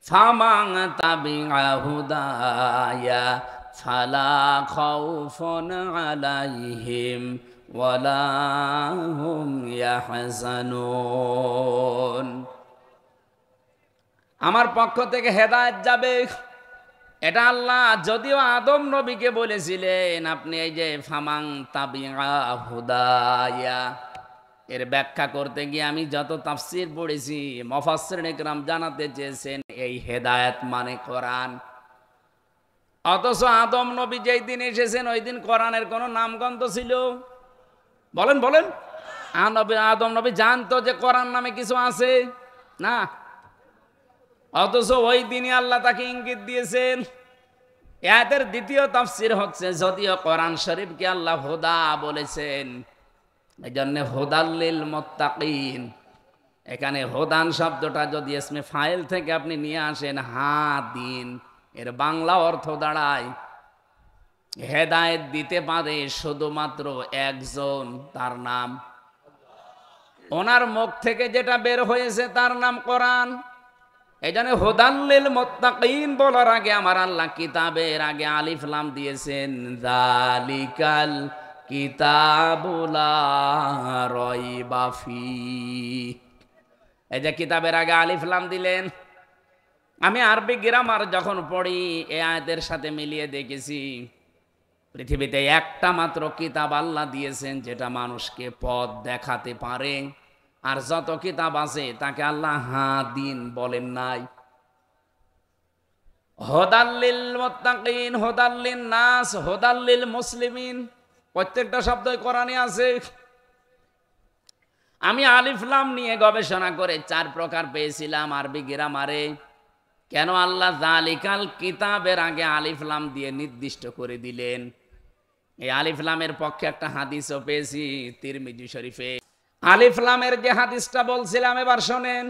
ফামান তাবিআ হুদায়া ফালা খাউফুন আলাইহিম ওয়ালা হুম ইয়াহজানুন। আমার পক্ষ থেকে হেদায়েত যাবে, এটা আল্লাহ যদিও আদম নবীকে বলেছিলেন। আপনি এই যে ফামান তাবিআ হুদায়া, এর ব্যাখ্যা করতে গিয়ে আমি যত তাফসীর পড়েছি, মুফাসসিরিন ইকরাম জানাতে চেয়েছেন এই হেদায়েত মানে কোরআন। অথচ আদম নবী যেই দিন এসেছেন ওই দিন কোরআনের কোনো নামগন্ধ ছিল? বলেন বলেন। আদম নবী জানতো যে কোরআন নামে কিছু আছে? না। অথচ ওই দিনই আল্লাহ তাকে ইঙ্গিত দিয়েছেন। এদের দ্বিতীয় তাফসীর হচ্ছে, যদিও কোরআন শরীফকে আল্লাহ হুদা বলেছেন, এই জন্য হুদাল্লিল মুত্তাকিন। এখানে হুদান শব্দটা যদি ইসমে ফাইল থেকে আপনি নিয়ে আসেন হাদিন, এর বাংলা অর্থ দাঁড়ায় হেদায়েত দিতে পারে শুধুমাত্র একজন, তার নাম। ওনার মুখ থেকে যেটা বের হয়েছে তার নাম কোরআন। এই জন্য হুদাল্লিল মুত্তাকিন বলার আগে আমার আল্লাহ কিতাবের আগে আলিফ লাম দিয়েছেন, যালিকাল কিতাবু লা রাইবা ফীহ। এই যে কিতাবের আগে আলিফ লাম দিলেন, আমি আরবি গ্রামার যখন পড়ি এই আয়াতের সাথে মিলিয়ে দেখেছি পৃথিবীতে একটা মাত্র কিতাব আল্লাহ দিয়েছেন যেটা মানুষকে পথ দেখাতে পারে, আর যত কিতাব আছে তাকে আল্লাহ হাদিন বলেন নাই। হুদাল্লিল মুত্তাকিন, হুদাল্লিন নাস, হুদাল্লিল মুসলিমিন, প্রত্যেকটা শব্দই কোরআনে আছে। আমি আলিফ লাম নিয়ে গবেষণা করে 4 প্রকার পেয়েছিলাম আরবি গ্রামারে। কেন আল্লাহ যালিকাল কিতাবের আগে আলিফ লাম দিয়ে নির্দিষ্ট করে দিলেন? এই আলিফ লামের পক্ষে একটা হাদিসও পেয়েছি তিরমিজি শরীফে। আলিফ লামের যে হাদিসটা বলছিলাম এবার শোনেন।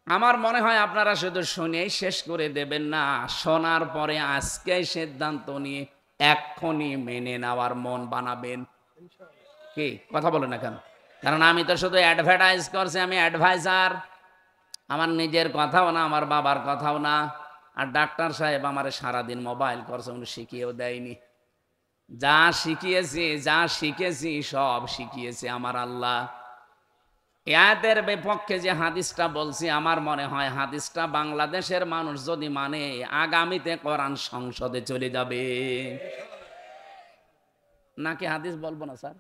আমার মনে হয় আপনারা শুধু শুনেই শেষ করে দেবেন না, শোনার পরে আজকেই সিদ্ধান্ত নিয়ে এক্ষুনি মেনে নেওয়ার মন বানাবেন। কি কথা বলেন না কেন? কারণ আমি তো শুধু অ্যাডভার্টাইজ করছি, আমি অ্যাডভাইজার। আমার নিজের কথাও না, আমার বাবার কথাও না। আর ডাক্তার সাহেব আমার সারাদিন মোবাইল করছে, উনি শিখিয়েও দেয়নি। যা শিখিয়েছি, যা শিখেছি সব শিখিয়েছে আমার আল্লাহ। এদের বিপক্ষে যে হাদিসটা বলছি, আমার মনে হয় হাদিসটা বাংলাদেশের মানুষ যদি মানে আগামীতে কোরআন সংসদে চলে যাবে। নাকি হাদিস বলবো না স্যার?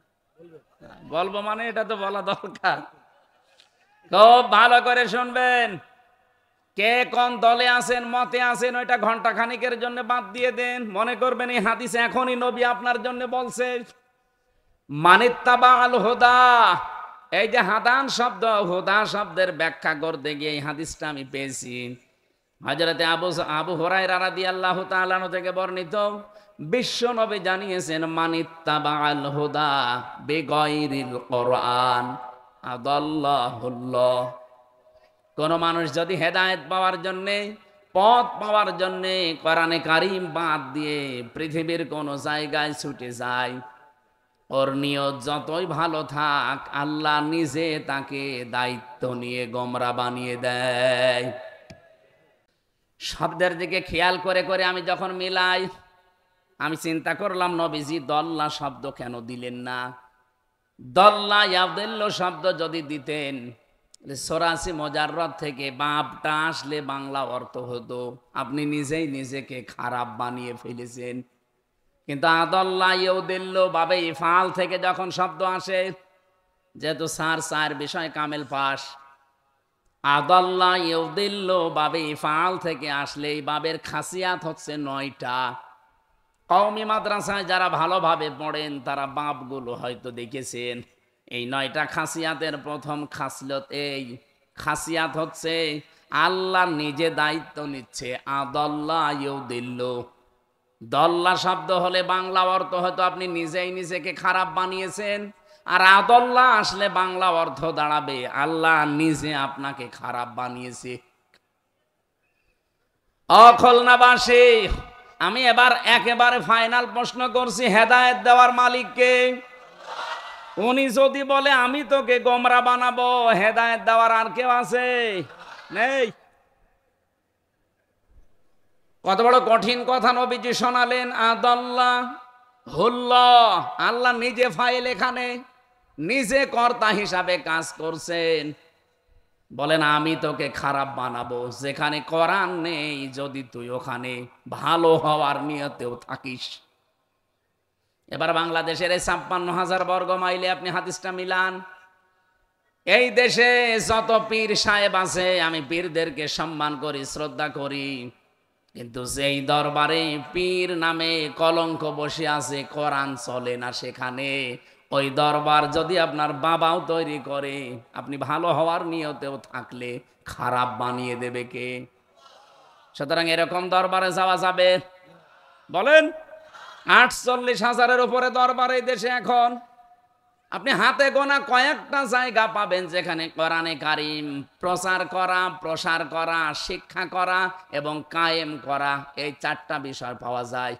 বলবো মানে এটা তো বলা দরকার। খুব ভালো করে শুনবেন। কে কোন দলে আছেন, মতে আছেন, ওইটা ঘন্টা খানিকের জন্য বাদ দিয়ে দেন। মনে করবেন এই হাদিস এখনই নবী আপনার জন্য বলছে। মানিত্তাবা আল হুদা, এই যে হাদান শব্দ, হুদা শব্দের ব্যাখ্যা করতে গিয়ে এই হাদিসটা আমি পেয়েছি হযরতে আবু হুরায়রা রাদিয়াল্লাহু তাআলা আনহু থেকে বর্ণিত। বিশ্ব নবী জানিয়েছেন, মানিত্তাবা আল হুদা বিগাইরিল কোরআন আদাল্লাহুল্লাহ। কোন মানুষ যদি হেদায়েত পাওয়ার জন্যে, পথ পাওয়ার জন্যে কোরআনে কারীম বাদ দিয়ে পৃথিবীর কোন জায়গায় ছুটে যায়, ওর নিয়ত যতই ভালো থাক, আল্লাহ নিজে তাকে দায়িত্ব নিয়ে গোমরা বানিয়ে দেয়। শব্দের দিকে খেয়াল করে করে আমি যখন মিলাই, আমি চিন্তা করলাম নবীজি দল্লা শব্দ কেন দিলেন না? দল্লা ইয়াদিল্লু শব্দ যদি দিতেন, সরাসি মুজাররদ থেকে বাপটা আসলে বাংলা অর্থ হতো আপনি নিজেই নিজেকে খারাপ বানিয়ে ফেলেছেন। কিন্তু আদাল্লা ইউদিল্লু বাবে ইফআল থেকে যখন শব্দ আসে, যেহেতু চার বিষয় কামেল পাস, আদাল্লা ইউদিল্লু বাবে ইফআল থেকে আসলে এই বাবের খাসিয়াত হচ্ছে 9টা। কওমি মাদ্রাসায় যারা ভালোভাবে পড়েন তারা বাপগুলো হয়তো দেখেছেন। এই 9টা খাসিয়াতের প্রথম খাসলত, এই খাসিয়াত হচ্ছে আল্লাহ নিজে দায়িত্ব নিচ্ছে। আদাল্লা ইউদিল্লু, দল্লা শব্দ হলে বাংলা অর্থ হয়তো আপনি নিজেই নিজেকে খারাপ বানিয়েছেন, আর আদল্লা আসলে বাংলা অর্থ দাঁড়াবে আল্লাহ নিজে আপনাকে খারাপ বানিয়েছে। খুলনাবাসী, আমি এবার একেবারে ফাইনাল প্রশ্ন করছি, হেদায়েত দেওয়ার মালিক কে? উনি যদি বলে আমি তোকে গোমরা বানাবো, হেদায়েত দেওয়ার আর কেউ আছে? নেই। কত বড় কঠিন কথা নবীজি শোনালেন। আদাল্লাহ হুল্লাহ, আল্লাহ নিজে ফাইল, এখানে নিজে কর্তা হিসাবে কাজ করছেন। বলেন আমি তোকে খারাপ বানাবো, যেখানে কোরআন নেই, যদি তুই ওখানে ভালো হওয়ার নিয়তেও থাকিস। এবার বাংলাদেশের এই ৫৬,০০০ বর্গ মাইলে আপনি হাদিসটা মিলান। এই দেশে যত পীর সাহেব আছে, আমি পীরদেরকে সম্মান করি, শ্রদ্ধা করি, কিন্তু যেই দরবারে পীর নামে কলঙ্ক বসে আছে, কোরআন চলে না সেখানে, ওই দরবার যদি আপনার বাবাও তৈরি করে, আপনি ভালো হওয়ার নিয়তেও থাকলে খারাপ বানিয়ে দেবে কে? সুতরাং এরকম দরবারে যাওয়া যাবে? বলেন। ৪৮,০০০-এর উপরে দরবার এই দেশে এখন। আপনি হাতে গোনা কয়েকটা জায়গা পাবেন যেখানে কোরআনে কারিম প্রচার করা, প্রসার করা, শিক্ষা করা এবং কায়েম করা, এই ৪টা বিষয় পাওয়া যায়।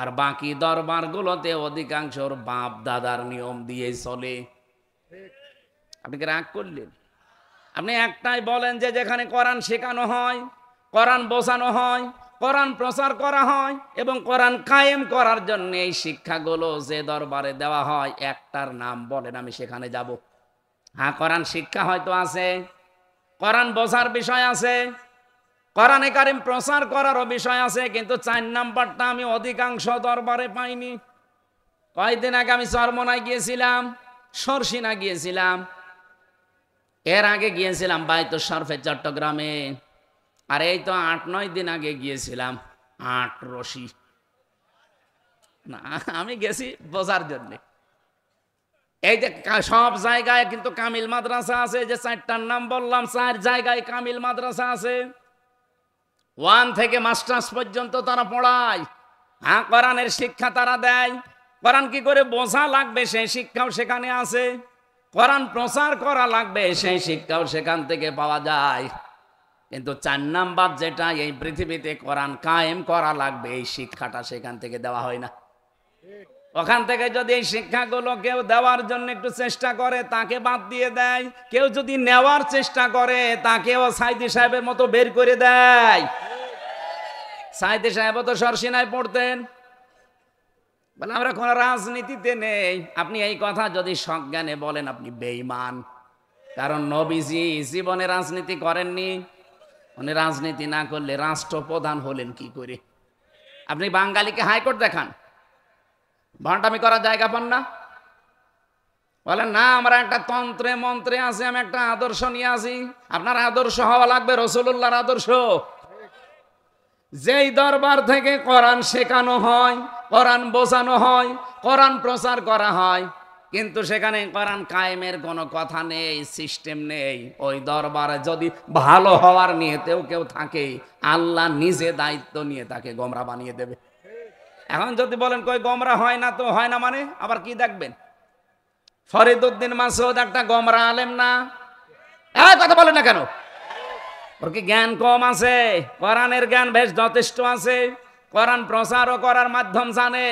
আর বাকি দরবারগুলোতে অধিকাংশর বাপ দাদার নিয়ম দিয়ে চলে। আপনি কি রাগ করলেন? আপনি একটাই বলেন যে যেখানে কোরআন শেখানো হয়, কোরআন বোঝানো হয়, কোরআন প্রচার করা হয় এবং কোরআন কায়েম করার জন্য এই শিক্ষাগুলো যে দরবারে দেওয়া হয়, একটার নাম বলেন, আমি সেখানে যাব। হ্যাঁ, কোরআন শিক্ষা হয়তো আছে, কোরআন বোঝার বিষয় আছে, কোরআনে কারিম প্রচার করারও বিষয় আছে, কিন্তু ৪ নাম্বারটা আমি অধিকাংশ দরবারে পাইনি। কয়েকদিন আগে আমি চরমনায় গিয়েছিলাম, সরসিনা গিয়েছিলাম, এর আগে গিয়েছিলাম বাইতুল শরফে চট্টগ্রামে, আর এই তো ৮-৯ দিন আগে গিয়েছিলাম আটরশি। না, আমি গেছি বোঝার জন্য। এই যে সব জায়গায় কিন্তু কামিল মাদ্রাসা আছে, যে ৪টার নাম বললাম, ৪ জায়গায় কামিল মাদ্রাসা আছে। 1 থেকে মাস্টার্স পর্যন্ত তারা পড়ায়। হ্যাঁ, কোরআনের শিক্ষা তারা দেয়। কোরআন কি করে বোঝা লাগবে সেই শিক্ষাও সেখানে আছে। কোরআন প্রচার করা লাগবে সেই শিক্ষাও সেখান থেকে পাওয়া যায়। কিন্তু ৪ নাম্বার যেটা, এই পৃথিবীতে কোরআন কায়েম করা লাগবে, এই শিক্ষাটা সেখান থেকে দেওয়া হয় না। ওখান থেকে যদি এই শিক্ষাগুলো কেউ দেওয়ার জন্য একটু চেষ্টা করে, তাকে বাদ দিয়ে দেয়। কেউ যদি নেওয়ার চেষ্টা করে, তাকেও সাইদি সাহেবের মতো বের করে দেয়। সাইদি সাহেব তো সরসিনায় পড়তেন। বলে আমরা কোনো রাজনীতিতে নেই। আপনি এই কথা যদি সজ্ঞানে বলেন, আপনি বেঈমান। কারণ নবীজি জীবনে রাজনীতি করেননি। উনি রাজনীতি না করলে রাষ্ট্রপ্রধান হলেন কি করে? আপনি বাঙালিকে হাইকোর্ট দেখান, ভণ্ডামি করার জায়গা পান না। বলেন না, আমরা একটা তন্ত্রে মন্ত্রে আছি, আমি একটা আদর্শ নিয়ে আসি। আপনার আদর্শ হওয়া লাগবে রাসূলুল্লাহর আদর্শ। যেই দরবার থেকে কোরআন শেখানো হয়, কোরআন বোঝানো হয়, কোরআন প্রচার করা হয়, কিন্তু সেখানে কোরআন কায়েমের কোনো কথা নেই, সিস্টেম নেই, ওই দরবারে যদি ভালো হওয়ার নিয়েতেও কেউ থাকে, আল্লাহ নিজে দায়িত্ব নিয়ে তাকে গোমরা বানিয়ে দেবে। এখন যদি বলেন কই গোমরা হয় না, তো হয় না মানে আবার কি দেখবেন? ফরিদউদ্দিন মাসউদ একটা গোমরা আলেম না? কথা বলেন না কেন? ওর কি জ্ঞান কম আছে? কোরআনের জ্ঞান বেশ যথেষ্ট আছে। কোরআন প্রচারও করার মাধ্যম জানে,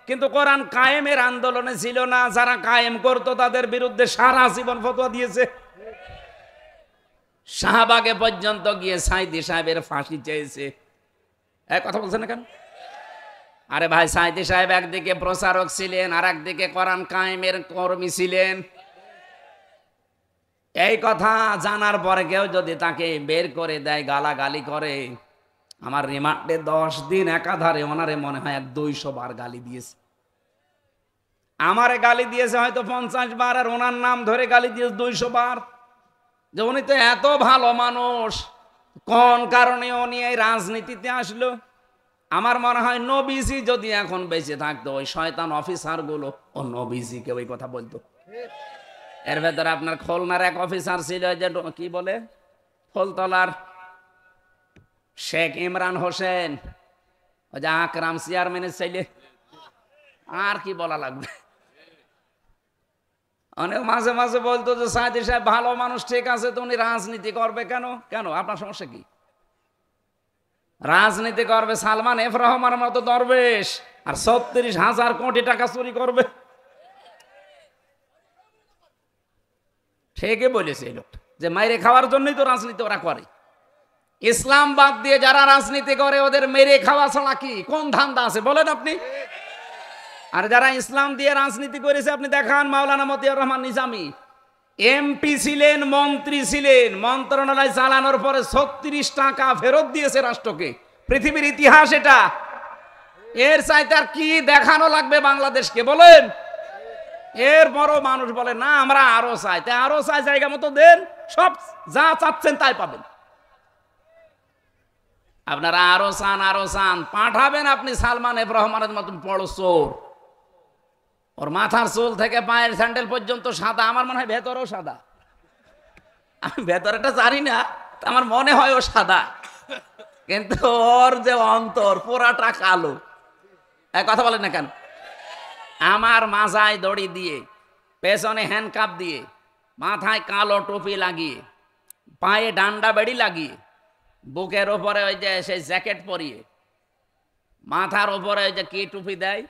কিন্তু কোরআন কায়েমের আন্দোলনে ছিল না। যারা কায়েম করতো তাদের বিরুদ্ধে সারা জীবন ফতোয়া দিয়েছে। শাহবাগে পর্যন্ত গিয়ে সাইদি সাহেবের ফাঁসি চেয়েছে। কথা বলছেন না কেন? আরে ভাই, সাইদি সাহেব একদিকে প্রচারক ছিলেন, আর একদিকে কোরআন কায়েমের কর্মী ছিলেন। এই কথা জানার পরে কেউ যদি তাকে বের করে দেয়, গালাগালি করে, আমার রিমান্ডে 10 দিন একাধারে ওনারে মনে হয় 200 বার গালি দিয়েছে। আমারে গালি দিয়েছে হয়তো 50 বার, আর ওনার নাম ধরে গালি দিয়েছে 200 বার। যে উনি তো এত ভালো মানুষ, কোন কারণে উনি এই রাজনীতিতে আসলো? আমার মনে হয় নবীজি যদি এখন বেঁচে থাকতো, ওই শয়তান অফিসার গুলো ও নবীজিকে ওই কথা বলতো। এর ভেতরে আপনার খুলনার এক অফিসার ছিল, যে কি বলে, ফুলতলার শেখ ইমরান হোসেন, ওই যে আকরাম চেয়ারম্যানের ছেলে। আর কি বলা লাগবে? অনেক মাঝে মাঝে বলতো যে সাইদি সাহেব ভালো মানুষ, ঠিক আছে, তো উনি রাজনীতি করবে কেন? কেন আপনার সমস্যা কি? রাজনীতি করবে সালমান এফ রহমানের মতো দরবেশ, আর ৩৬,০০০ কোটি টাকা চুরি করবে। ঠিকই বলেছে এই লোকটা, যে মাইরে খাওয়ার জন্যই তো রাজনীতি ওরা করে। ইসলাম বাদ দিয়ে যারা রাজনীতি করে ওদের মেরে খাওয়া ছাড়া কি কোন ধান্দা আছে বলেন আপনি? আর যারা ইসলাম দিয়ে রাজনীতি করেছে আপনি দেখান, মাওলানা মতিয়ার রহমান নিজামী এমপি ছিলেন, মন্ত্রী ছিলেন, মন্ত্রণালয় চালানোর পরে 36 টাকা ফেরত দিয়েছে রাষ্ট্রকে। পৃথিবীর ইতিহাস এটা। এর চাইতে আর কি দেখানো লাগবে বাংলাদেশকে বলেন? এর বড় মানুষ বলে না আমরা আরো চাই, তাই আরো চাই, জায়গা মতো দেন, সব যা চাচ্ছেন তাই পাবেন। আপনারা আরো চান পাঠাবেন আপনি সালমান এফ রহমানের মতন বড় চোর। ওর মাথার চুল থেকে পায়ের স্যান্ডেল পর্যন্ত সাদা, আমার মনে হয় ভেতরেও সাদা। আমি ভেতরেটা জানি না, আমার মনে হয় ও সাদা, কিন্তু ওর যে অন্তর পুরাটা কালো। কথা বলেন না কেন? আমার মাথায় দড়ি দিয়ে, পেছনে হ্যান্ডকাপ দিয়ে, মাথায় কালো টুপি লাগিয়ে, পায়ে ডান্ডা বেড়ি লাগিয়ে, বুকের ওপরে ওই যে সেই জ্যাকেট পরিয়ে, মাথার ওপরে ওই যে কি টুপি দেয়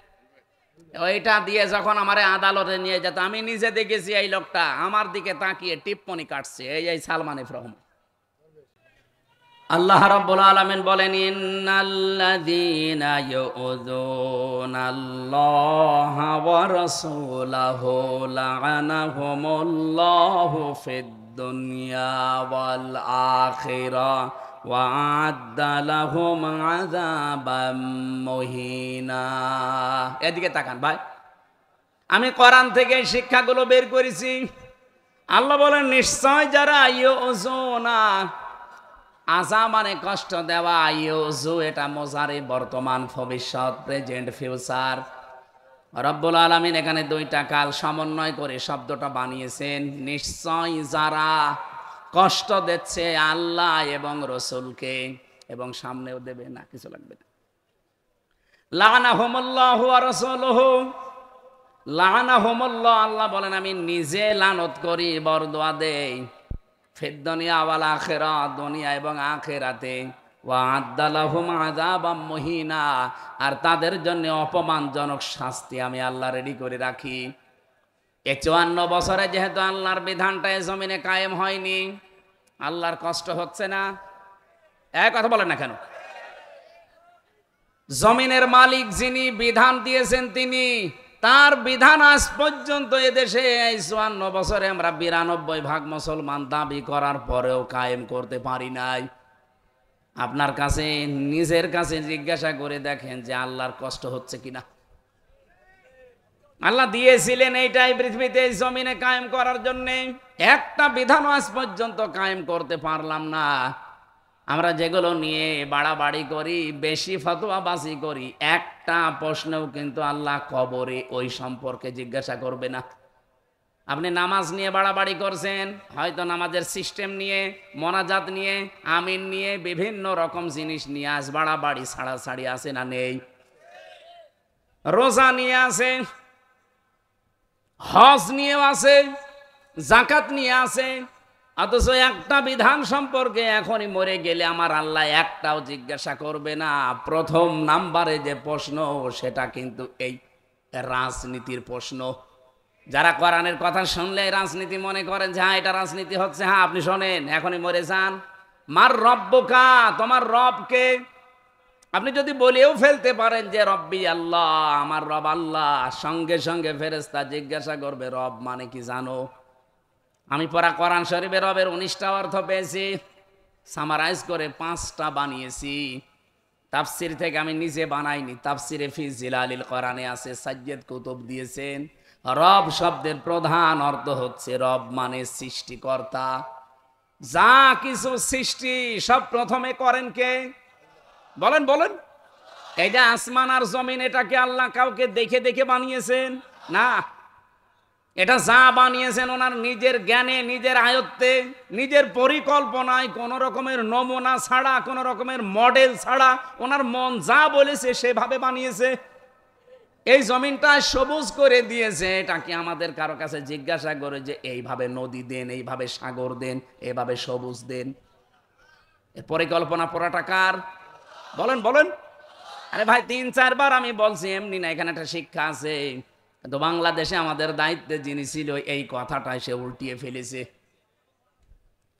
ওইটা দিয়ে যখন আমারে আদালতে নিয়ে যেত, আমি নিজে দেখেছি এই লোকটা আমার দিকে তাকিয়ে টিপ্পনি কাটছে। এই সালমান এফ রহমান। আল্লাহ রাব্বুল আলামিন বলেন ইন্নাল্লাযীনা ইউযুনাল্লাহা ওয়া রাসূলাহু লা'আনাহুমুল্লাহু ফিদ দুনিয়া ওয়াল আখিরাহ ওয়া আ'আদ্দা লাহুম আযাবাম মুহিনা। এদিকে তাকান ভাই, আমি কোরআন থেকে শিক্ষাগুলো বের করেছি। আল্লাহ বলেন নিশ্চয় যারা ইউযুনা, আযা মানে কষ্ট দেওয়া, ইউযু এটা মুজারি বর্তমান ভবিষ্যৎ প্রেজেন্ট ফিউচার। রব্বুল আলামিন এখানে দুইটা কাল সমন্বয় করে শব্দটা বানিয়েছেন। নিশ্চয় যারা কষ্ট দিচ্ছে আল্লাহ এবং রসুলকে, এবং সামনেও দেবে না, কিছু লাগবে না। লা'আনাহুমুল্লাহু ওয়া রাসূলুহু, লা'আনাহুমুল্লাহ আল্লাহ বলেন আমি নিজে লানত করি, বরদোয়া দেই, ফিদ দুনিয়া ওয়াল আখিরাহ দুনিয়া এবং আখিরাতে, ওয়া আ'আদ্দা লাহুম আযাবাম মুহিনা আর তাদের জন্য অপমানজনক শাস্তি আমি আল্লাহ রেডি করে রাখি। 54 বছরে যেহেতু আল্লাহর বিধানটা এই জমিনে কায়েম হয়নি, আল্লাহর কষ্ট হচ্ছে না? এক কথা বলেন না কেন? জমিনের মালিক যিনি, বিধান দিয়েছেন তিনি, তার বিধান আজ পর্যন্ত এদেশে এই 54 বছরে আমরা 92% মুসলমান দাবি করার পরেও কায়েম করতে পারি নাই। আপনার কাছে নিজের কাছে জিজ্ঞাসা করে দেখেন যে আল্লাহর কষ্ট হচ্ছে কিনা। আল্লাহ দিয়েছিলেন এইটাই পৃথিবীতে এই জমিনে কায়েম করার জন্য, একটা বিধান আজ পর্যন্ত কায়েম করতে পারলাম না। আমরা যেগুলো নিয়ে বাড়াবাড়ি করি, বেশি ফতোয়াবাজি করি, একটা প্রশ্নও কিন্তু আল্লাহ কবরে ওই সম্পর্কে জিজ্ঞাসা করবে না। আপনি নামাজ নিয়ে বাড়াবাড়ি করছেন, হয়তো নামাজের সিস্টেম নিয়ে, মোনাজাত নিয়ে, আমিন নিয়ে, বিভিন্ন রকম জিনিস নিয়ে আজ বাড়াবাড়ি ছাড়াছাড়ি আছে না নেই? রোজা নিয়ে আছে, হজ নিয়েও আছে, যাকাত নিয়ে আছে, অথচ একটা বিধান সম্পর্কে এখনই মরে গেলে আমার আল্লাহ একটাও জিজ্ঞাসা করবে না। প্রথম নাম্বারে যে প্রশ্ন সেটা কিন্তু এই রাজনীতির প্রশ্ন। যারা কোরআনের কথা শুনলে রাজনীতি মনে করেন যে হ্যাঁ এটা রাজনীতি হচ্ছে, হ্যাঁ আপনি শোনেন, এখনই মরে যান। মার রব্বুকা, তোমার রবকে আপনি যদি বলেও ফেলতে পারেন যে রব্বি আল্লাহ, আমার রব আল্লাহ, সঙ্গে সঙ্গে ফেরেশতা জিজ্ঞাসা করবে রব মানে কি জানো? আমি পড়া কোরআন শরীফে রবের 19টা অর্থ পেয়েছি, সামারাইজ করে 5টা বানিয়েছি। তাফসির থেকে আমি নিজে বানাইনি, তাফসিরে ফি জিলালিল কোরআনে আছে, সাজ্জাদ কুতুব দিয়েছেন। রব শব্দের প্রধান অর্থ হচ্ছে রব মানে সৃষ্টিকর্তা। যা কিছু সৃষ্টি সব প্রথমে করেন কে? বলেন বলেন। এই যে আসমান আর জমিন, এটাকে আল্লাহ কাউকে দেখে দেখে বানিয়েছেন না, এটা যা বানিয়েছেন ওনার নিজের জ্ঞানে, নিজের আয়ত্তে, নিজের পরিকল্পনায়, কোন রকমের নমুনা ছাড়া, কোন রকমের মডেল ছাড়া, ওনার মন যা বলেছে সেভাবে বানিয়েছে। এই জমিনটা সবুজ করে দিয়েছে, এটা কি আমাদের কারো কাছে জিজ্ঞাসা করে যে এইভাবে নদী দেন, এইভাবে সাগর দেন, এইভাবে সবুজ দেন? এর পরিকল্পনা পুরাটা কার? বলেন বলেন। আরে ভাই 3-4 বার আমি বলছি, এমনি না, এখানে একটা শিক্ষা আছে। কিন্তু বাংলাদেশে আমাদের দায়িত্বে যিনি ছিল এই কথাটাই সে উল্টিয়ে ফেলেছে।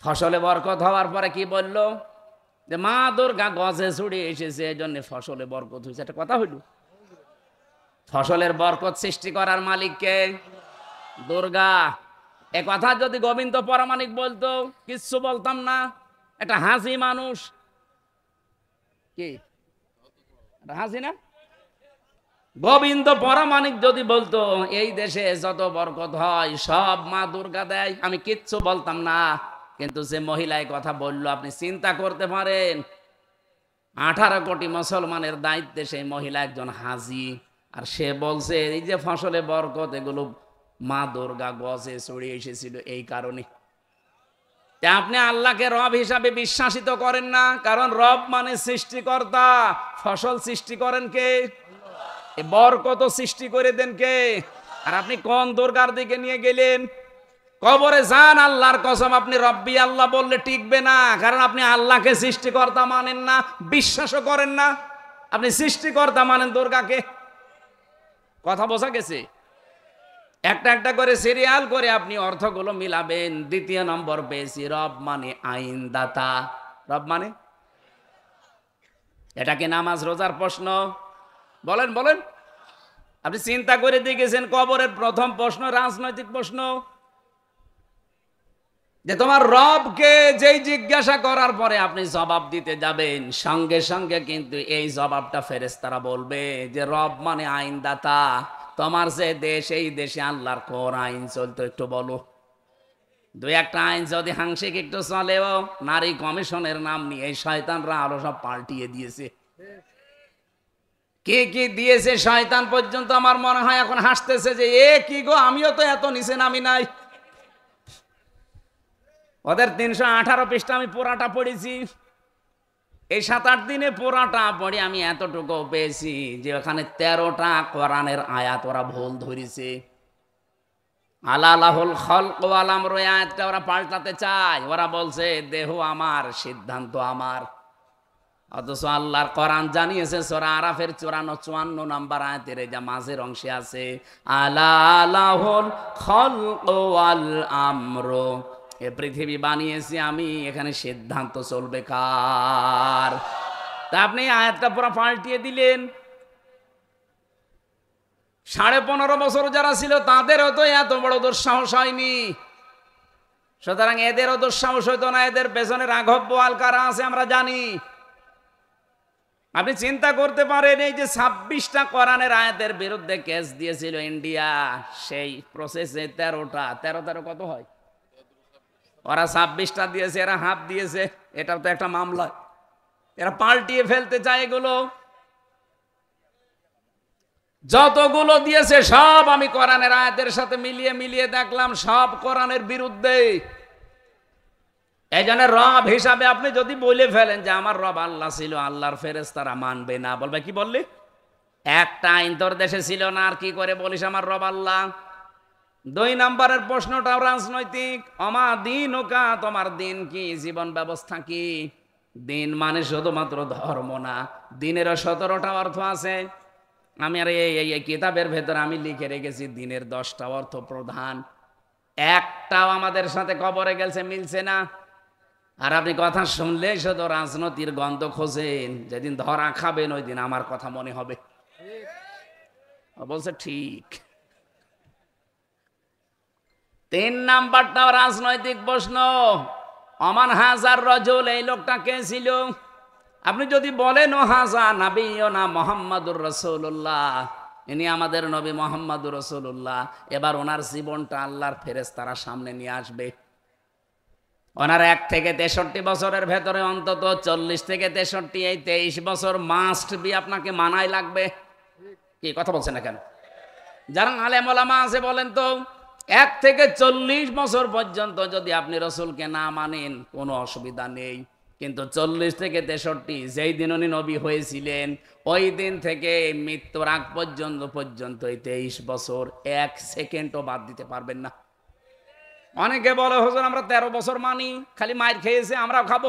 ফসলে বরকত হওয়ার পরে কি বলল? যে মা দুর্গা গজে ছড়িয়ে এসেছে, এই জন্য ফসলে বরকত হয়েছে। একটা কথা হইল, ফসলের বরকত সৃষ্টি করার মালিককে দুর্গা। এ কথা যদি গোবিন্দ পরামানিক বলতো কিচ্ছু বলতাম না। একটা হাসি মানুষ, কি হাসি না? গোবিন্দ পরামানিক যদি বলতো এই দেশে যত বরকত হয় সব মা দুর্গা দেয়, আমি কিচ্ছু বলতাম না। কিন্তু যে মহিলায় কথা বললো, আপনি চিন্তা করতে পারেন 18 কোটি মুসলমানের দায়িত্বে সেই মহিলা একজন হাজি, আর সে বলছে এই যে ফসলে বরকত এগুলো মা দুর্গা গজে ছড়িয়ে এসেছিল এই কারণে। আপনি আল্লাহকে রব হিসাবে বিশ্বাসিত করেন না, কারণ রব মানে সৃষ্টিকর্তা। ফসল সৃষ্টি করেন কে? বরকত সৃষ্টি করে দেন কে? আর আপনি কোন দুর্গার দিকে নিয়ে গেলেন? কবরে যান, আল্লাহর কসম আপনি রব্বি আল্লাহ বললে টিকবে না, কারণ আপনি আল্লাহকে সৃষ্টিকর্তা মানেন না, বিশ্বাসও করেন না। আপনি সৃষ্টিকর্তা মানেন দুর্গাকে। কথা বোঝা গেছে? একটা একটা করে সিরিয়াল করে আপনি অর্থগুলো মিলাবেন। দ্বিতীয় নম্বর পেয়েছি, রব মানে আইনদাতা। রব মানে, এটা কি নামাজ রোজার প্রশ্ন? বলেন বলেন। আপনি চিন্তা করে দেখেছেন কবরের প্রথম প্রশ্ন রাজনৈতিক প্রশ্ন? যে তোমার রবকে যেই জিজ্ঞাসা করার পরে আপনি জবাব দিতে যাবেন, সঙ্গে সঙ্গে কিন্তু এই জবাবটা ফেরেশতারা বলবে যে রব মানে আইনদাতা। তোমার যে দেশ, এই দেশে আল্লাহর কোন আইন চলতো একটু বলো। দুই একটা আইন যদি হাংসিক একটু চলেও, নারী কমিশনের নাম নিয়ে এই শয়তানরা আরো সব পাল্টিয়ে দিয়েছে। কে কি দিয়েছে শয়তান পর্যন্ত আমার মনে হয় এখন হাসতেছে যে এ কি গো, আমিও তো এত নিচে নামি নাই। ওদের 318 পৃষ্ঠা আমি পুরাটা পড়েছি। এই 7-8 দিনে পুরাটা পড়ে আমি এতটুকু পেয়েছি যে ওখানে 13টা কোরআনের আয়াত ওরা ভুল ধরেছে। আলালাহুল খালক ওয়াল আমরু আয়াতটা ওরা পাল্টাতে চায়। ওরা বলছে দেহ আমার, সিদ্ধান্ত আমার। অথচ আল্লাহর কোরআন জানিয়েছে সূরা আরাফের 54 নম্বর আয়াতের যা মাঝের অংশে আছে, আলালাহুল খালক ওয়াল আমরু, এ পৃথিবী বানিয়েছি আমি, এখানে সিদ্ধান্ত চলবে কার? তা আপনি আয়াতটা পুরো পাল্টিয়ে দিলেন। 15.5 বছর যারা ছিল তাদেরও তো এত বড় দুঃসাহস হয়নি, সুতরাং এদেরও দুঃসাহস হইতো না। এদের পেছনে রাঘব বোয়াল কারা আছে আমরা জানি। আপনি চিন্তা করতে পারেন এই যে 26টা কোরআনের আয়াতের বিরুদ্ধে কেস দিয়েছিল ইন্ডিয়া, সেই প্রসেসে 13টা 13 কত হয়? ওরা 26টা দিয়েছে, এরা হাফ দিয়েছে। এটাও তো একটা মামলা। এরা পাল্টিয়ে ফেলতে চায় এগুলো। যতগুলো দিয়েছে সব আমি কোরআনের আয়াতের সাথে মিলিয়ে মিলিয়ে দেখলাম, সব কোরআনের বিরুদ্ধে। এই জন্য রব হিসাবে আপনি যদি বলে ফেলেন যে আমার রব আল্লাহ ছিল, আল্লাহর ফেরেশতারা মানবে না। বলবে কি বললি? একটা আইন তোর দেশে ছিল না, আর কি করে বলিস আমার রব আল্লাহ? 2 নম্বরের প্রশ্নটাও রাজনৈতিক। অমা দিন ওকা, তোমার দিন কি, জীবন ব্যবস্থা কি? দিন মানে শুধুমাত্র ধর্ম না, দিনেরও 17টা অর্থ আছে। আমি আর এই কিতাবের ভেতর আমি লিখে রেখেছি দিনের 10টা অর্থ প্রধান। একটাও আমাদের সাথে কবরে গেছে মিলছে না। আর আপনি কথা শুনলে শুধু রাজনীতির গন্ধ খোঁজেন। যেদিন ধরা খাবেন ওই দিন আমার কথা মনে হবে। বলছে ঠিক। 3 নাম্বারটাও রাজনৈতিক প্রশ্ন। অমান হাজার রজুল, এই লোকটা কে ছিল? আপনি যদি বলেন ও হাজা নবী ও না মুহাম্মাদুর রাসূলুল্লাহ, ইনি আমাদের নবী মুহাম্মাদুর রাসূলুল্লাহ, এবার ওনার জীবনটা আল্লাহর ফেরেশতারা সামনে নিয়ে আসবে। ওনার 1 থেকে 63 বছরের ভেতরে অন্তত 40 থেকে 63, এই 23 বছর মাস্ট বি আপনাকে মানাই লাগবে। কি কথা বলছেন না কেন? যারা আলেম ওলামা আছে বলেন তো, 1 থেকে 40 বছর পর্যন্ত যদি আপনি রসুলকে না মানেন কোনো অসুবিধা নেই, কিন্তু 40 থেকে 63 যেই দিন উনি নবী হয়েছিলেন ওই দিন থেকে মৃত্যুর আগ পর্যন্ত এই 23 বছর 1 সেকেন্ডও বাদ দিতে পারবেন না। অনেকে বলে হুজুর আমরা 13 বছর মানি, খালি মায়ের খেয়েছে আমরাও খাবো,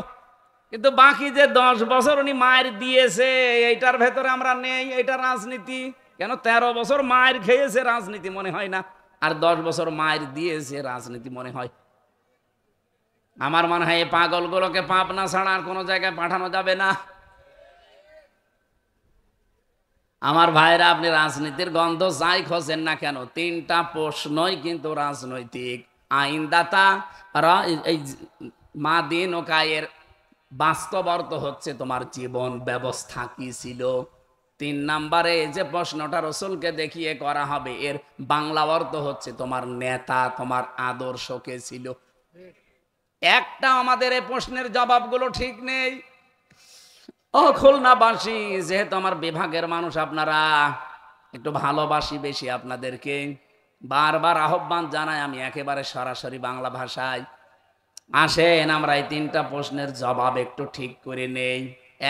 কিন্তু বাকি যে 10 বছর উনি মায়ের দিয়েছে এইটার ভেতরে আমরা নেই, এটা রাজনীতি। কেন 13 বছর মায়ের খেয়েছে রাজনীতি মনে হয় না, আর 10 বছর মায়ের দিয়েছে রাজনীতি মনে হয়? আমার মনে হয় এই পাগলগুলোকে পাবনা ছাড়া আর কোনো জায়গায় পাঠানো যাবে না। আমার ভাইরা, আপনি রাজনীতির গন্ধ যাই খোঁজেন না কেন, তিনটা প্রশ্নই কিন্তু রাজনৈতিক। আইনদাতা, এই মাদিন ও কায়ের বাস্তব অর্থ হচ্ছে তোমার জীবন ব্যবস্থা কি ছিল। 3 নম্বরে যে প্রশ্নটা রসুলকে দেখিয়ে করা হবে, এর বাংলা অর্থ হচ্ছে তোমার নেতা, তোমার আদর্শ কে ছিল। একটা আমাদের এই প্রশ্নের জবাবগুলো ঠিক নেই। ও খুলনাবাসী, যেহেতু আমার বিভাগের মানুষ আপনারা, একটু ভালোবাসি বেশি আপনাদেরকে, বারবার আহ্বান জানাই আমি একেবারে সরাসরি বাংলা ভাষায়, আসেন আমরা এই 3টা প্রশ্নের জবাব একটু ঠিক করে নেই।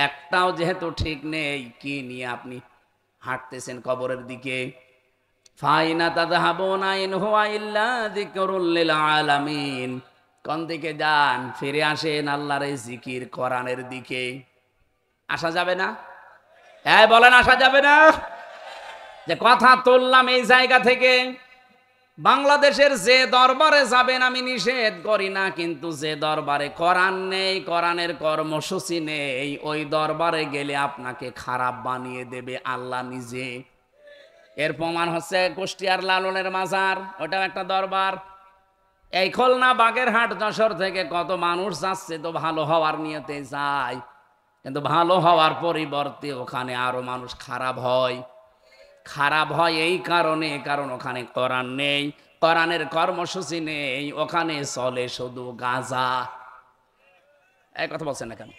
একটাও যেহেতু ঠিক নেই, কি নিয়ে আপনি হাঁটতেছেন কবরের দিকে? ফাইনা তাযহাবুনা ইন হুয়া ইল্লা যিকরুল লিল আলামিন। কোন দিকে যান? ফিরে আসেন আল্লাহর এই জিকির কোরআনের দিকে। আসা যাবে না? হ্যাঁ বলেন, আসা যাবে না? যে কথা তুললাম এই জায়গা থেকে, বাংলাদেশের যে দরবারে যাবেন আমি নিষেধ করি না, কিন্তু যে দরবারে কোরআন নেই, কোরআনের কর্মসূচি নেই, ওই দরবারে গেলে আপনাকে খারাপ বানিয়ে দেবে আল্লাহ নিজে। এর প্রমাণ হচ্ছে কুষ্টিয়ার লালনের মাজার, ওটাও একটা দরবার। এই খুলনা, বাগেরহাট, যশোর থেকে কত মানুষ যাচ্ছে তো ভালো হওয়ার নিয়তে যায়, কিন্তু ভালো হওয়ার পরিবর্তে ওখানে আরো মানুষ খারাপ হয়। খারাপ হয় এই কারণে, কারণ ওখানে কোরআন নেই, কোরআনের কর্মসূচি নেই, ওখানে চলে শুধু গাঁজা। এই কথা বলছেন না কেন?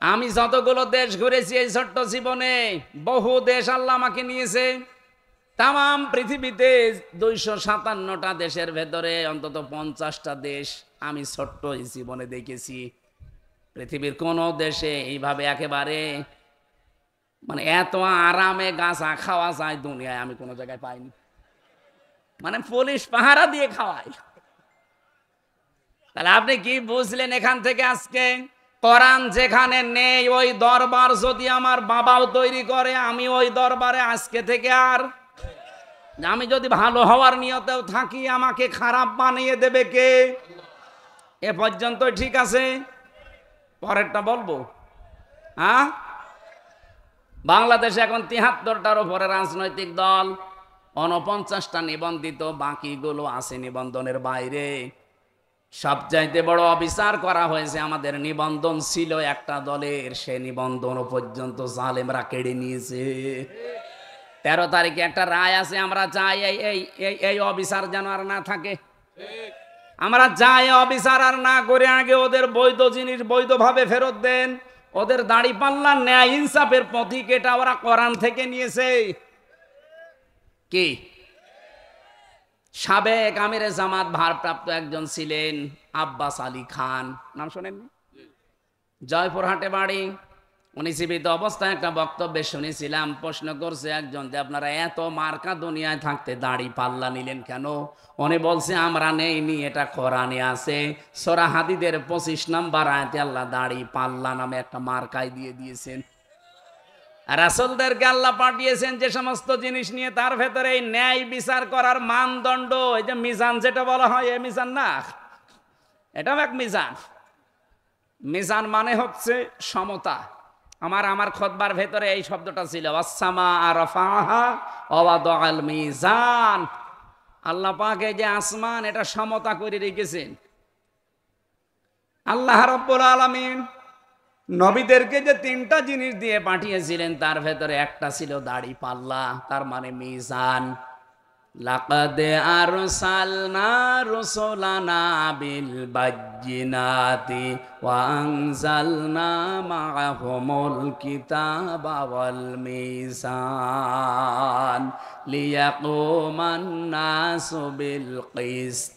আমি যতগুলো দেশ ঘুরেছি এই ছোট্ট জীবনে, বহু দেশ আল্লাহ আমাকে নিয়েছে। তাম পৃথিবীতে 257টা দেশের ভেতরে অন্তত 50টা দেশ আমি ছোট্ট এই জীবনে দেখেছি। পৃথিবীর কোন দেশে এইভাবে একেবারে মানে এত আরামে গাঁজা খাওয়া যায় দুনিয়ায় আমি কোনো জায়গায় পাইনি। মানে পুলিশ পাহারা দিয়ে খাওয়ায়। তাহলে আপনি কি বুঝলেন এখান থেকে আজকে? কোরআন যেখানে নেই, ওই দরবার যদি আমার বাবাও তৈরি করে, আমি ওই দরবারে আজকে থেকে আর, আমি যদি ভালো হওয়ার নিয়তেও থাকি, আমাকে খারাপ বানিয়ে দেবে কে? এ পর্যন্ত ঠিক আছে, পরেরটা বলবো। হ্যাঁ, বাংলাদেশে এখন 73টার উপরে রাজনৈতিক দল, 49টা নিবন্ধিত, বাকিগুলো আছে নিবন্ধনের বাইরে। সবচাইতে বড় অবিচার করা হয়েছে, আমাদের নিবন্ধন ছিল একটা দলের, সে নিবন্ধন পর্যন্ত জালেমরা কেড়ে নিয়েছে। 13 তারিখে একটা রায় আছে, আমরা চাই এই অবিচার যেন আর না থাকে। আমরা চাই অবিচার আর না করে আগে ওদের বৈধ জিনিস বৈধভাবে ফেরত দেন। ওদের দাড়ি পাল্লা ন্যায় ইনসাফের প্রতীক, এটা ওরা কোরআন থেকে নিয়েছে। কি সাবেক আমিরে জামাত ভারপ্রাপ্ত একজন ছিলেন আব্বাস আলী খান, নাম শোনেননি? জয়পুরহাটে বাড়ি। উনি জীবিত অবস্থায় একটা বক্তব্যে শুনেছিলাম, প্রশ্ন করছে একজন যে আপনারা এত মার্কা দুনিয়ায় থাকতে দাড়ি পাল্লা নিলেন কেন? উনি বলছে আমরা নেইনি, এটা কোরআনে আছে। সূরা হাদীদের 25 নম্বর আয়াতে আল্লাহ দাড়ি পাল্লা নামে একটা মার্কাই দিয়ে দিয়েছেন। রাসূলদেরকে আল্লাহ পাঠিয়েছেন যে সমস্ত জিনিস নিয়ে, তার ভেতরে এই ন্যায় বিচার করার মানদণ্ড, এই যে মিজান যেটা বলা হয়, এই মিজান না, এটাও এক মিজান। মিজান মানে হচ্ছে সমতা। আমার খুতবার ভেতরে এই শব্দটা ছিল, ওয়াসসামা রাফাহা ওয়া ওয়াদাআল মিজান। আল্লাহ পাক এই যে আসমান, এটা সমতা করে রেখেছেন। আল্লাহ রাব্বুল আলামিন নবীদেরকে যে 3টা জিনিস দিয়ে পাঠিয়েছিলেন, তার ভেতরে একটা ছিল দাড়ি পাল্লা, তার মানে মিজান। লাকাদ আরসালনা রুসুলানা বিল বায়্যিনাতি ওয়া আনজালনা মাআহুমুল কিতাবা ওয়াল মিজান লিয়াকুমান নাসু বিল কিসত।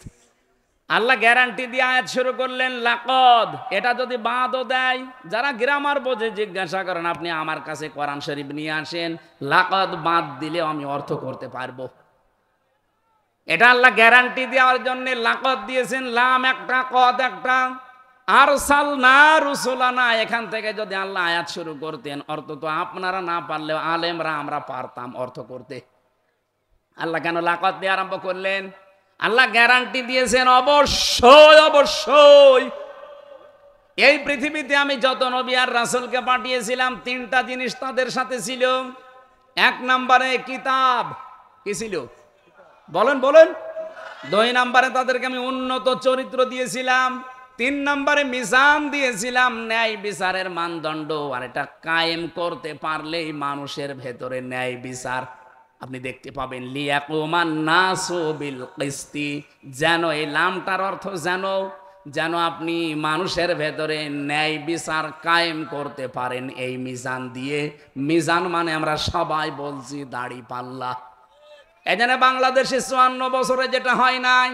আল্লাহ গ্যারান্টি দিয়ে আয়াত শুরু করলেন লাকদ। এটা যদি বাদও দেয়, যারা গ্রামার বোঝে জিজ্ঞাসা করেন, আপনি আমার কাছে কোরআন শরীফ নিয়ে আসেন, লাকদ বাদ দিলেও আমি অর্থ করতে পারবো। এটা আল্লাহ গ্যারান্টি দেওয়ার জন্য লাকদ দিয়েছেন, লাম একটা, কদ একটা। আরসালনা রুসুলানা, এখান থেকে যদি আল্লাহ আয়াত শুরু করতেন, অর্থ তো আপনারা না পারলেও আলেমরা আমরা পারতাম অর্থ করতে। আল্লাহ কেন লাকদ দিয়ে আরম্ভ করলেন? আল্লাহ গ্যারান্টি দিয়েছেন অবশ্যই অবশ্যই। এই পৃথিবীতে আমি যত নবী আর রাসূলকে পাঠিয়েছিলাম তিনটা জিনিস তাদের সাথে ছিল। এক নম্বরে কিতাব, কি ছিল বলেন বলেন। দুই নম্বরে তাদেরকে আমি উন্নত চরিত্র দিয়েছিলাম। তিন নম্বরে মিজান দিয়েছিলাম, ন্যায় বিচারের মানদণ্ড। আর এটা কায়েম করতে পারলেই মানুষের ভেতরে ন্যায় বিচার আপনি দেখতে পাবেন। লিয়াকুমান নাসু বিল কিসতি, যেন এই লামটার অর্থ যেন, যেন আপনি মানুষের ভেতরে ন্যায় বিচার কায়েম করতে পারেন এই মিজান দিয়ে। মিজান মানে আমরা সবাই বলছি দাড়ি পাল্লা। এই জন্য বাংলাদেশে 54 বছরে যেটা হয় নাই,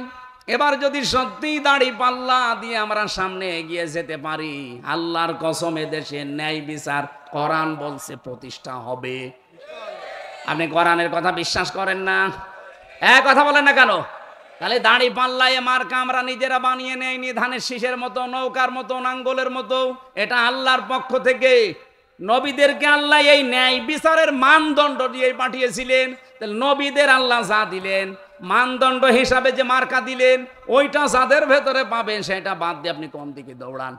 এবার যদি সত্যি দাড়ি পাল্লা দিয়ে আমরা সামনে এগিয়ে যেতে পারি, আল্লাহর কসম দেশে ন্যায় বিচার কোরআন বলছে প্রতিষ্ঠা হবে। আপনি কোরআনের কথা বিশ্বাস করেন না? এক কথা বলেন না কেন? তাহলে দাড়ি পাল্লায় মার্কা আমরা নিজেরা বানিয়ে নেয়নি, ধানের শীষের মতো, নৌকার মতো, নাঙ্গলের মতো। এটা আল্লাহর পক্ষ থেকে নবীদেরকে আল্লাহ এই ন্যায় বিচারের মানদণ্ড দিয়ে পাঠিয়েছিলেন। নবীদের আল্লাহ যা দিলেন মানদণ্ড হিসাবে যে মার্কা দিলেন, ওইটা যাদের ভেতরে পাবেন সেটা বাদ দিয়ে আপনি কোন দিকে দৌড়ান।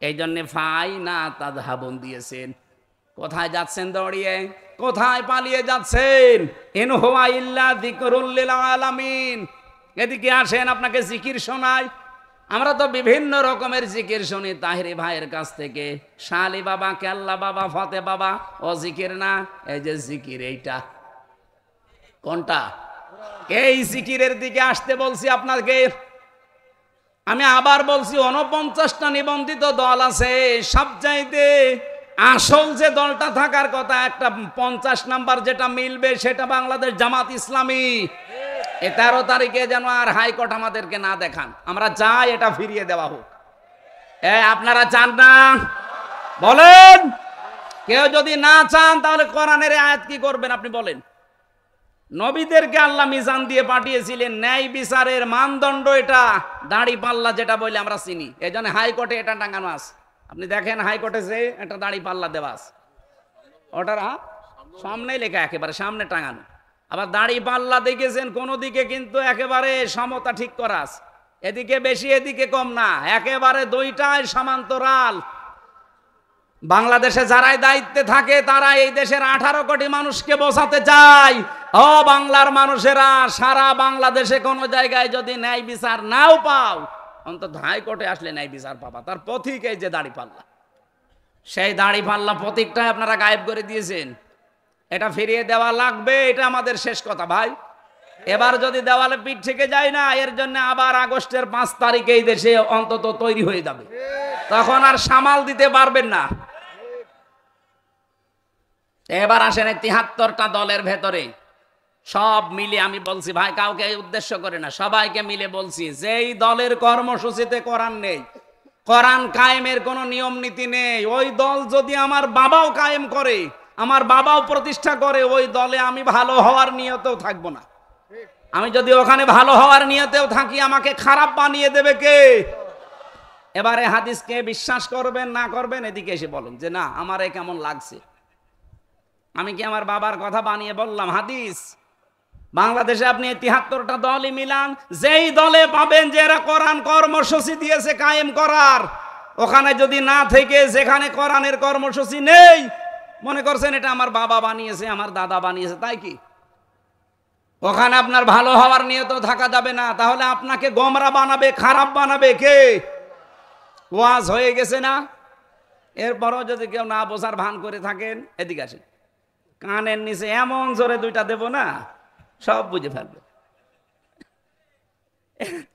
এই জন্যে ফাই না তাযহাবুন দিয়েছেন। কোথায় যাচ্ছেন দৌড়িয়ে? কোথায় পালিয়ে যাচ্ছেন? ইন হুয়া ইল্লা যিকরুল লিল আলামিন। এদিকে আসেন, আপনাকে জিকির শোনাই। আমরা তো বিভিন্ন রকমের জিকির শুনি তাহিরি ভাইয়ের কাছ থেকে। শালি বাবা, কেল্লা বাবা, ফতে বাবা, ও জিকির না। এই যে জিকির, এইটা কোনটা? এই জিকিরের দিকে আসতে বলছি আপনাকে। আমি আবার বলছি, 49টা নিবন্ধিত দল আছে। সবচাইতে আসল যে দলটা থাকার কথা, একটা 50 নাম্বার যেটা মিলবে, সেটা বাংলাদেশ জামাত ইসলামী। 13 তারিখে যেন আর হাইকোর্ট আমাদেরকে না দেখান। আমরা চাই এটা ফিরিয়ে দেওয়া হোক। আপনারা চান না? বলেন। কেউ যদি না চান তাহলে কোরআনের আয়াত কি করবেন আপনি বলেন? নবীদেরকে আল্লাহ মিজান দিয়ে পাঠিয়েছিলেন, ন্যায় বিচারের মানদণ্ড এটা দাড়ি পাল্লা যেটা বলে আমরা চিনি। এই জন্য হাইকোর্টে এটা টাঙানো আছে। আপনি দেখেন হাইকোর্টে যে একটা দাড়ি পাল্লা দেওয়া আছে, ওটার সামনেই লেখা, একেবারে সামনে টাঙানো। আবার দাড়ি পাল্লা দেখেছেন কোন দিকে কিন্তু একেবারে সমতা ঠিক করা আছে, এদিকে বেশি এদিকে কম না, একেবারে দুইটাই সমান্তরাল। বাংলাদেশে যারাই দায়িত্বে থাকে তারা এই দেশের 18 কোটি মানুষকে বোঝাতে চায়, ও বাংলার মানুষেরা, সারা বাংলাদেশে কোনো জায়গায় যদি ন্যায় বিচার নাও পাও, অন্তত হাইকোর্টে আসলে ন্যায় বিচার পাবা। তার প্রতীক এই যে দাড়ি পাল্লা। সেই দাড়ি পাল্লা প্রতীকটাই আপনারা গায়েব করে দিয়েছেন। এটা ফিরিয়ে দেওয়া লাগবে, এটা আমাদের শেষ কথা ভাই। এবার যদি দেওয়ালে পিঠ থেকে যায় না, এর জন্য আবার আগস্টের 5 তারিখে এই দেশে অন্তত তৈরি হয়ে যাবে, তখন আর সামাল দিতে পারবেন না। এবার আসেন 73টা দলের ভেতরে সব মিলে আমি বলছি ভাই, কাউকে উদ্দেশ্য করে না, সবাইকে মিলে বলছি, যেই দলের কর্মসূচিতে কোরআন নেই, কোরআন কায়েমের কোনো নিয়ম নীতি নেই, ওই দল যদি আমার বাবাও কায়েম করে, আমার বাবাও প্রতিষ্ঠা করে, ওই দলে আমি ভালো হওয়ার নিয়তেও থাকবো না। আমি যদি ওখানে ভালো হওয়ার নিয়তেও থাকি, আমাকে খারাপ বানিয়ে দেবে কে? এবারে হাদিসকে বিশ্বাস করবেন না করবেন এদিকে এসে বলুন যে না আমার এ কেমন লাগছে। আমি কি আমার বাবার কথা বানিয়ে বললাম? হাদিস। বাংলাদেশে আপনি 73টা দলই মিলান, যেই দলে পাবেন যে এরা কোরআন কর্মসূচি দিয়েছে কায়েম করার, ওখানে যদি না থেকে যেখানে কোরআনের কর্মসূচি নেই, মনে করছেন এটা আমার বাবা বানিয়েছে, আমার দাদা বানিয়েছে, তাই কি ওখানে আপনার ভালো হওয়ার নিয়তেও থাকা যাবে না। তাহলে আপনাকে গোমরা বানাবে, খারাপ বানাবে কে? ওয়াজ হয়ে গেছে না? এরপরও যদি কেউ না বোঝার ভান করে থাকেন, এদিকে আসেন, কানের নিচে এমন জোরে দুইটা দেব না, সব বুঝে ফেলবে।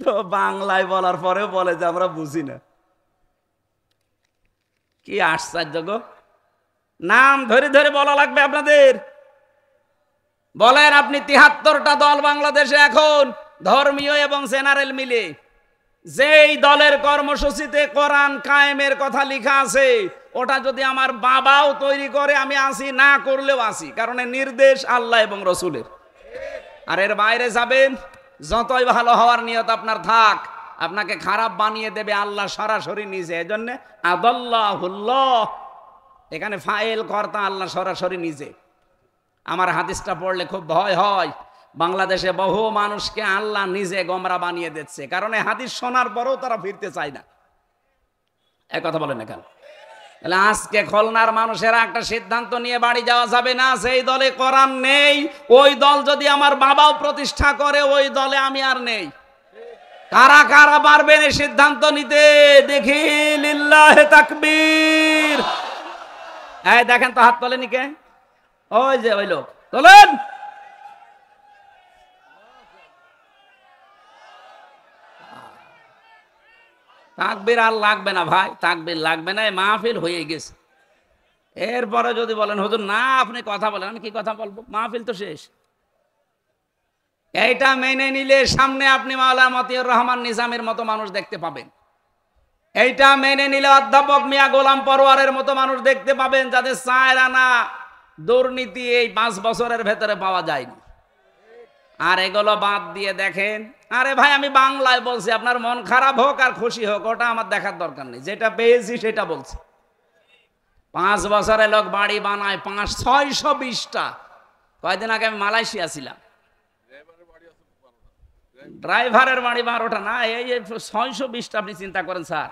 তো বাংলায় বলার পরেও বলে যে আমরা বুঝি না। কি আশ্চর্য গো! নাম ধরে ধরে বলা লাগবে আপনাদের। বলেন আপনি 73টা দল বাংলাদেশে এখন ধর্মীয় এবং জেনারেল মিলে, যেই দলের কর্মসূচিতে কোরআন কায়েমের কথা লেখা আছে, ওটা যদি আমার বাবাও তৈরি করে আমি আসি, না করলেও আসি, কারণ নির্দেশ আল্লাহ এবং রসুলের। আর এর বাইরে যাবেন, যতই ভালো হওয়ার নিয়ত আপনার থাক, আপনাকে খারাপ বানিয়ে দেবে আল্লাহ সরাসরি নিজে। এজন্য আদাল্লাহুল্লাহ, এখানে ফাইল কর্তা আল্লাহ সরাসরি নিজে। আমার হাদিসটা পড়লে খুব ভয় হয়, বাংলাদেশে বহু মানুষকে আল্লাহ নিজে গোমরা বানিয়ে দিচ্ছে, কারণ এই হাদিস শোনার পরেও তারা ফিরতে চায় না। এক কথা বলেন না কেন? তাহলে আজকে খুলনার মানুষেরা একটা সিদ্ধান্ত নিয়ে বাড়ি যাওয়া যাবে না, সেই দলে কোরআন নেই। ওই দল যদি আমার বাবাও প্রতিষ্ঠা করে, ওই দলে আমি আর নেই। কারা কারা পারবেন এই সিদ্ধান্ত নিতে? দেখি লিল্লাহে তাকবীর। এই দেখেন তো, হাত তোলেনি কে? ওই যে ওই লোক, তোলেন। তাকবীর আর লাগবে না ভাই, তাকবীর লাগবে না, মাহফিল হয়ে গেছে। এরপরে যদি বলেন হুজুর না আপনি কথা বলেন, আমি কি কথা বলবো? মাহফিল তো শেষ। এইটা মেনে নিলে সামনে আপনি মাওলানা মতিউর রহমান নিজামের মতো মানুষ দেখতে পাবেন। এইটা মেনে নিলে অধ্যাপক মিয়া গোলাম পরোয়ারের মতো মানুষ দেখতে পাবেন, যাদের 4 আনা দুর্নীতি এই 5 বছরের ভেতরে পাওয়া যায়নি। আর এগুলো বাদ দিয়ে দেখেন, আরে ভাই আমি বাংলায় বলছি, আপনার মন খারাপ হোক আর খুশি হোক ওটা আমার দেখার দরকার নেই, যেটা পেয়েছি সেটা বলছি। 5 বছরে লোক বাড়ি বানায় 620টা। কয়দিন আগে আমি মালয়েশিয়া ছিলাম, ড্রাইভারের বাড়ি 12টা না, এই 620টা। আপনি চিন্তা করেন স্যার,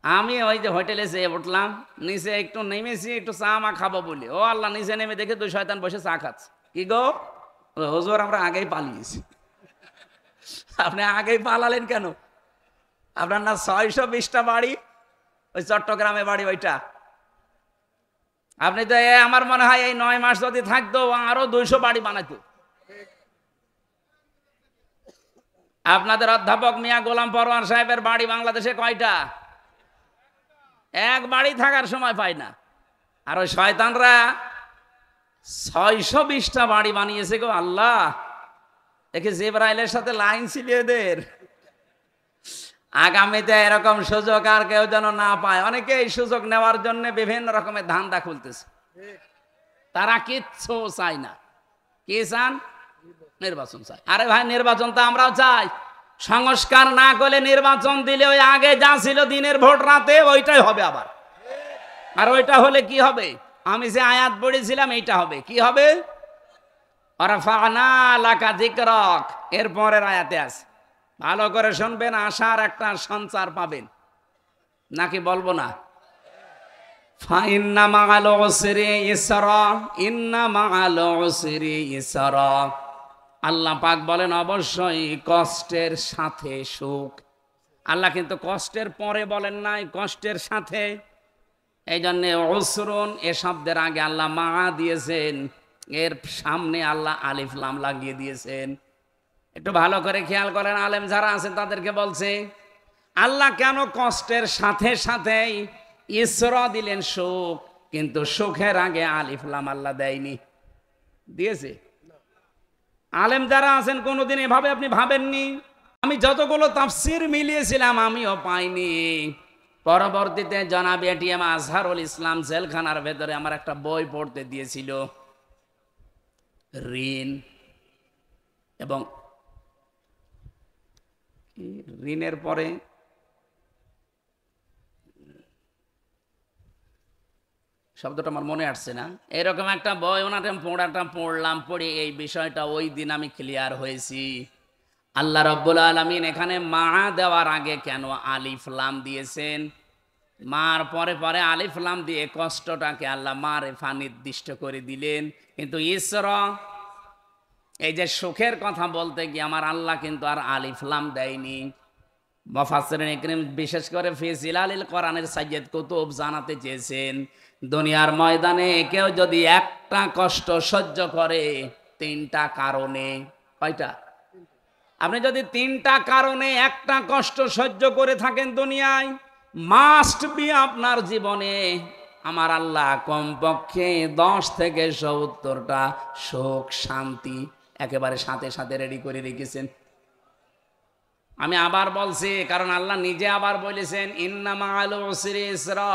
আমি ওই যে হোটেলে যেয়ে উঠলাম, নিচে একটু নেমেছি, একটু চা মা খাবো বলি, ও আল্লাহ, নিচে নেমে দেখে 2 শয়তান বসে চা খাচ্ছে। কি গো হুজুর, আমরা আগেই পালিয়েছি। আপনি আগেই পালালেন কেন? আপনার না 620টা বাড়ি, ওই চট্টগ্রামে বাড়ি ওইটা। আপনি তো আমার মনে হয় এই 9 মাস যদি থাকতো আরো 200 বাড়ি বানাইতো। আপনাদের অধ্যাপক মিয়া গোলাম পরোয়ার সাহেবের বাড়ি বাংলাদেশে কয়টা? এক বাড়ি থাকার সময় পায় না। আর ওই শয়তানরা 620টা বাড়ি বানিয়েছে গো আল্লাহ। দেখে জিবরাইলের সাথে লাইন ছিল এদের। আগামীতে এরকম সুযোগ আর কেউ যেন না পায়। অনেকে এই সুযোগ নেওয়ার জন্য বিভিন্ন রকমের ধান্দা খুলতেছে। তারা কিচ্ছু চায় না। কি চান? নির্বাচন চাই। আরে ভাই, নির্বাচন তো আমরাও চাই। সংস্কার না করলে নির্বাচন দিলে ওই আগে যা ছিল দিনের ভোট রাতে, ওইটাই হবে আবার। আর ওইটা হলে কি হবে? আমি যে আয়াত পড়েছিলাম এইটা হবে। কি হবে? ওয়ারাফা'না লাকা যিকরাক, এর পরের আয়াতে আছে, ভালো করে শুনবেন, আশার একটা সঞ্চার পাবেন। নাকি বলবো না? ফাইন্না মা'আল উসরি ইসরা, ইন্না মা'আল উসরি ইসরা। আল্লাহ পাক বলেন অবশ্যই কষ্টের সাথে সুখ। আল্লাহ কিন্তু কষ্টের পরে বলেন নাই, কষ্টের সাথে। এই জন্য উসরুন এ শব্দের আগে আল্লাহ মা দিয়েছেন, এর সামনে আল্লাহ আলিফ লাম লাগিয়ে দিয়েছেন। একটু ভালো করে খেয়াল করেন, আলেম যারা আছেন তাদেরকে বলছে আল্লাহ কেন কষ্টের সাথে সাথেই ইসরা দিলেন সুখ, কিন্তু সুখের আগে আলিফ লাম আল্লাহ দেয়নি? দিয়েছে? আলেম যারা আছেন কোনোদিন এভাবে আপনি ভাবেননি? আমি যতগুলো তাফসির মিলিয়েছিলাম আমিও পাইনি। পরবর্তীতে জনাব এটিএম আজহারুল ইসলাম জেলখানার ভেতরে আমার একটা বই পড়তে দিয়েছিল, ঋণ এবং ঋণের পরে শব্দটা আমার মনে আসছে না, এরকম একটা বই ওনাটা পড়লাম, পড়ে এই বিষয়টা ওই দিন আমি ক্লিয়ার হয়েছি। আল্লাহ রাব্বুল আলামিন এখানে মা দেওয়ার আগে কেন আলিফ লাম দিয়েছেন? মার পরে পরে আলিফ লাম দিয়ে কষ্টটাকে আল্লাহ মারেফা নির্দিষ্ট করে দিলেন। কিন্তু ইসরা, এই যে সুখের কথা বলতে গিয়ে আমার আল্লাহ কিন্তু আর আলিফ লাম দেয়নি। মুফাসসিরিন ইকরাম বিশেষ করে ফি জিলালিল কোরআনের সাইয়্যিদ কুতুব জানাতে চেয়েছেন, দুনিয়ার ময়দানে কেউ যদি একটা কষ্ট সহ্য করে 3টা কারণে, কয়টা? আপনি যদি 3টা কারণে একটা কষ্ট সহ্য করে থাকেন দুনিয়ায়, মাস্ট বি আপনার জীবনে আমার আল্লাহ কমপক্ষে 10 থেকে 70টা সুখ শান্তি একেবারে সাথে সাথে রেডি করে রেখেছেন। আমি আবার বলছি, কারণ আল্লাহ নিজে আবার বলেছেন ইন্না মা'আল উসরি ইসরা,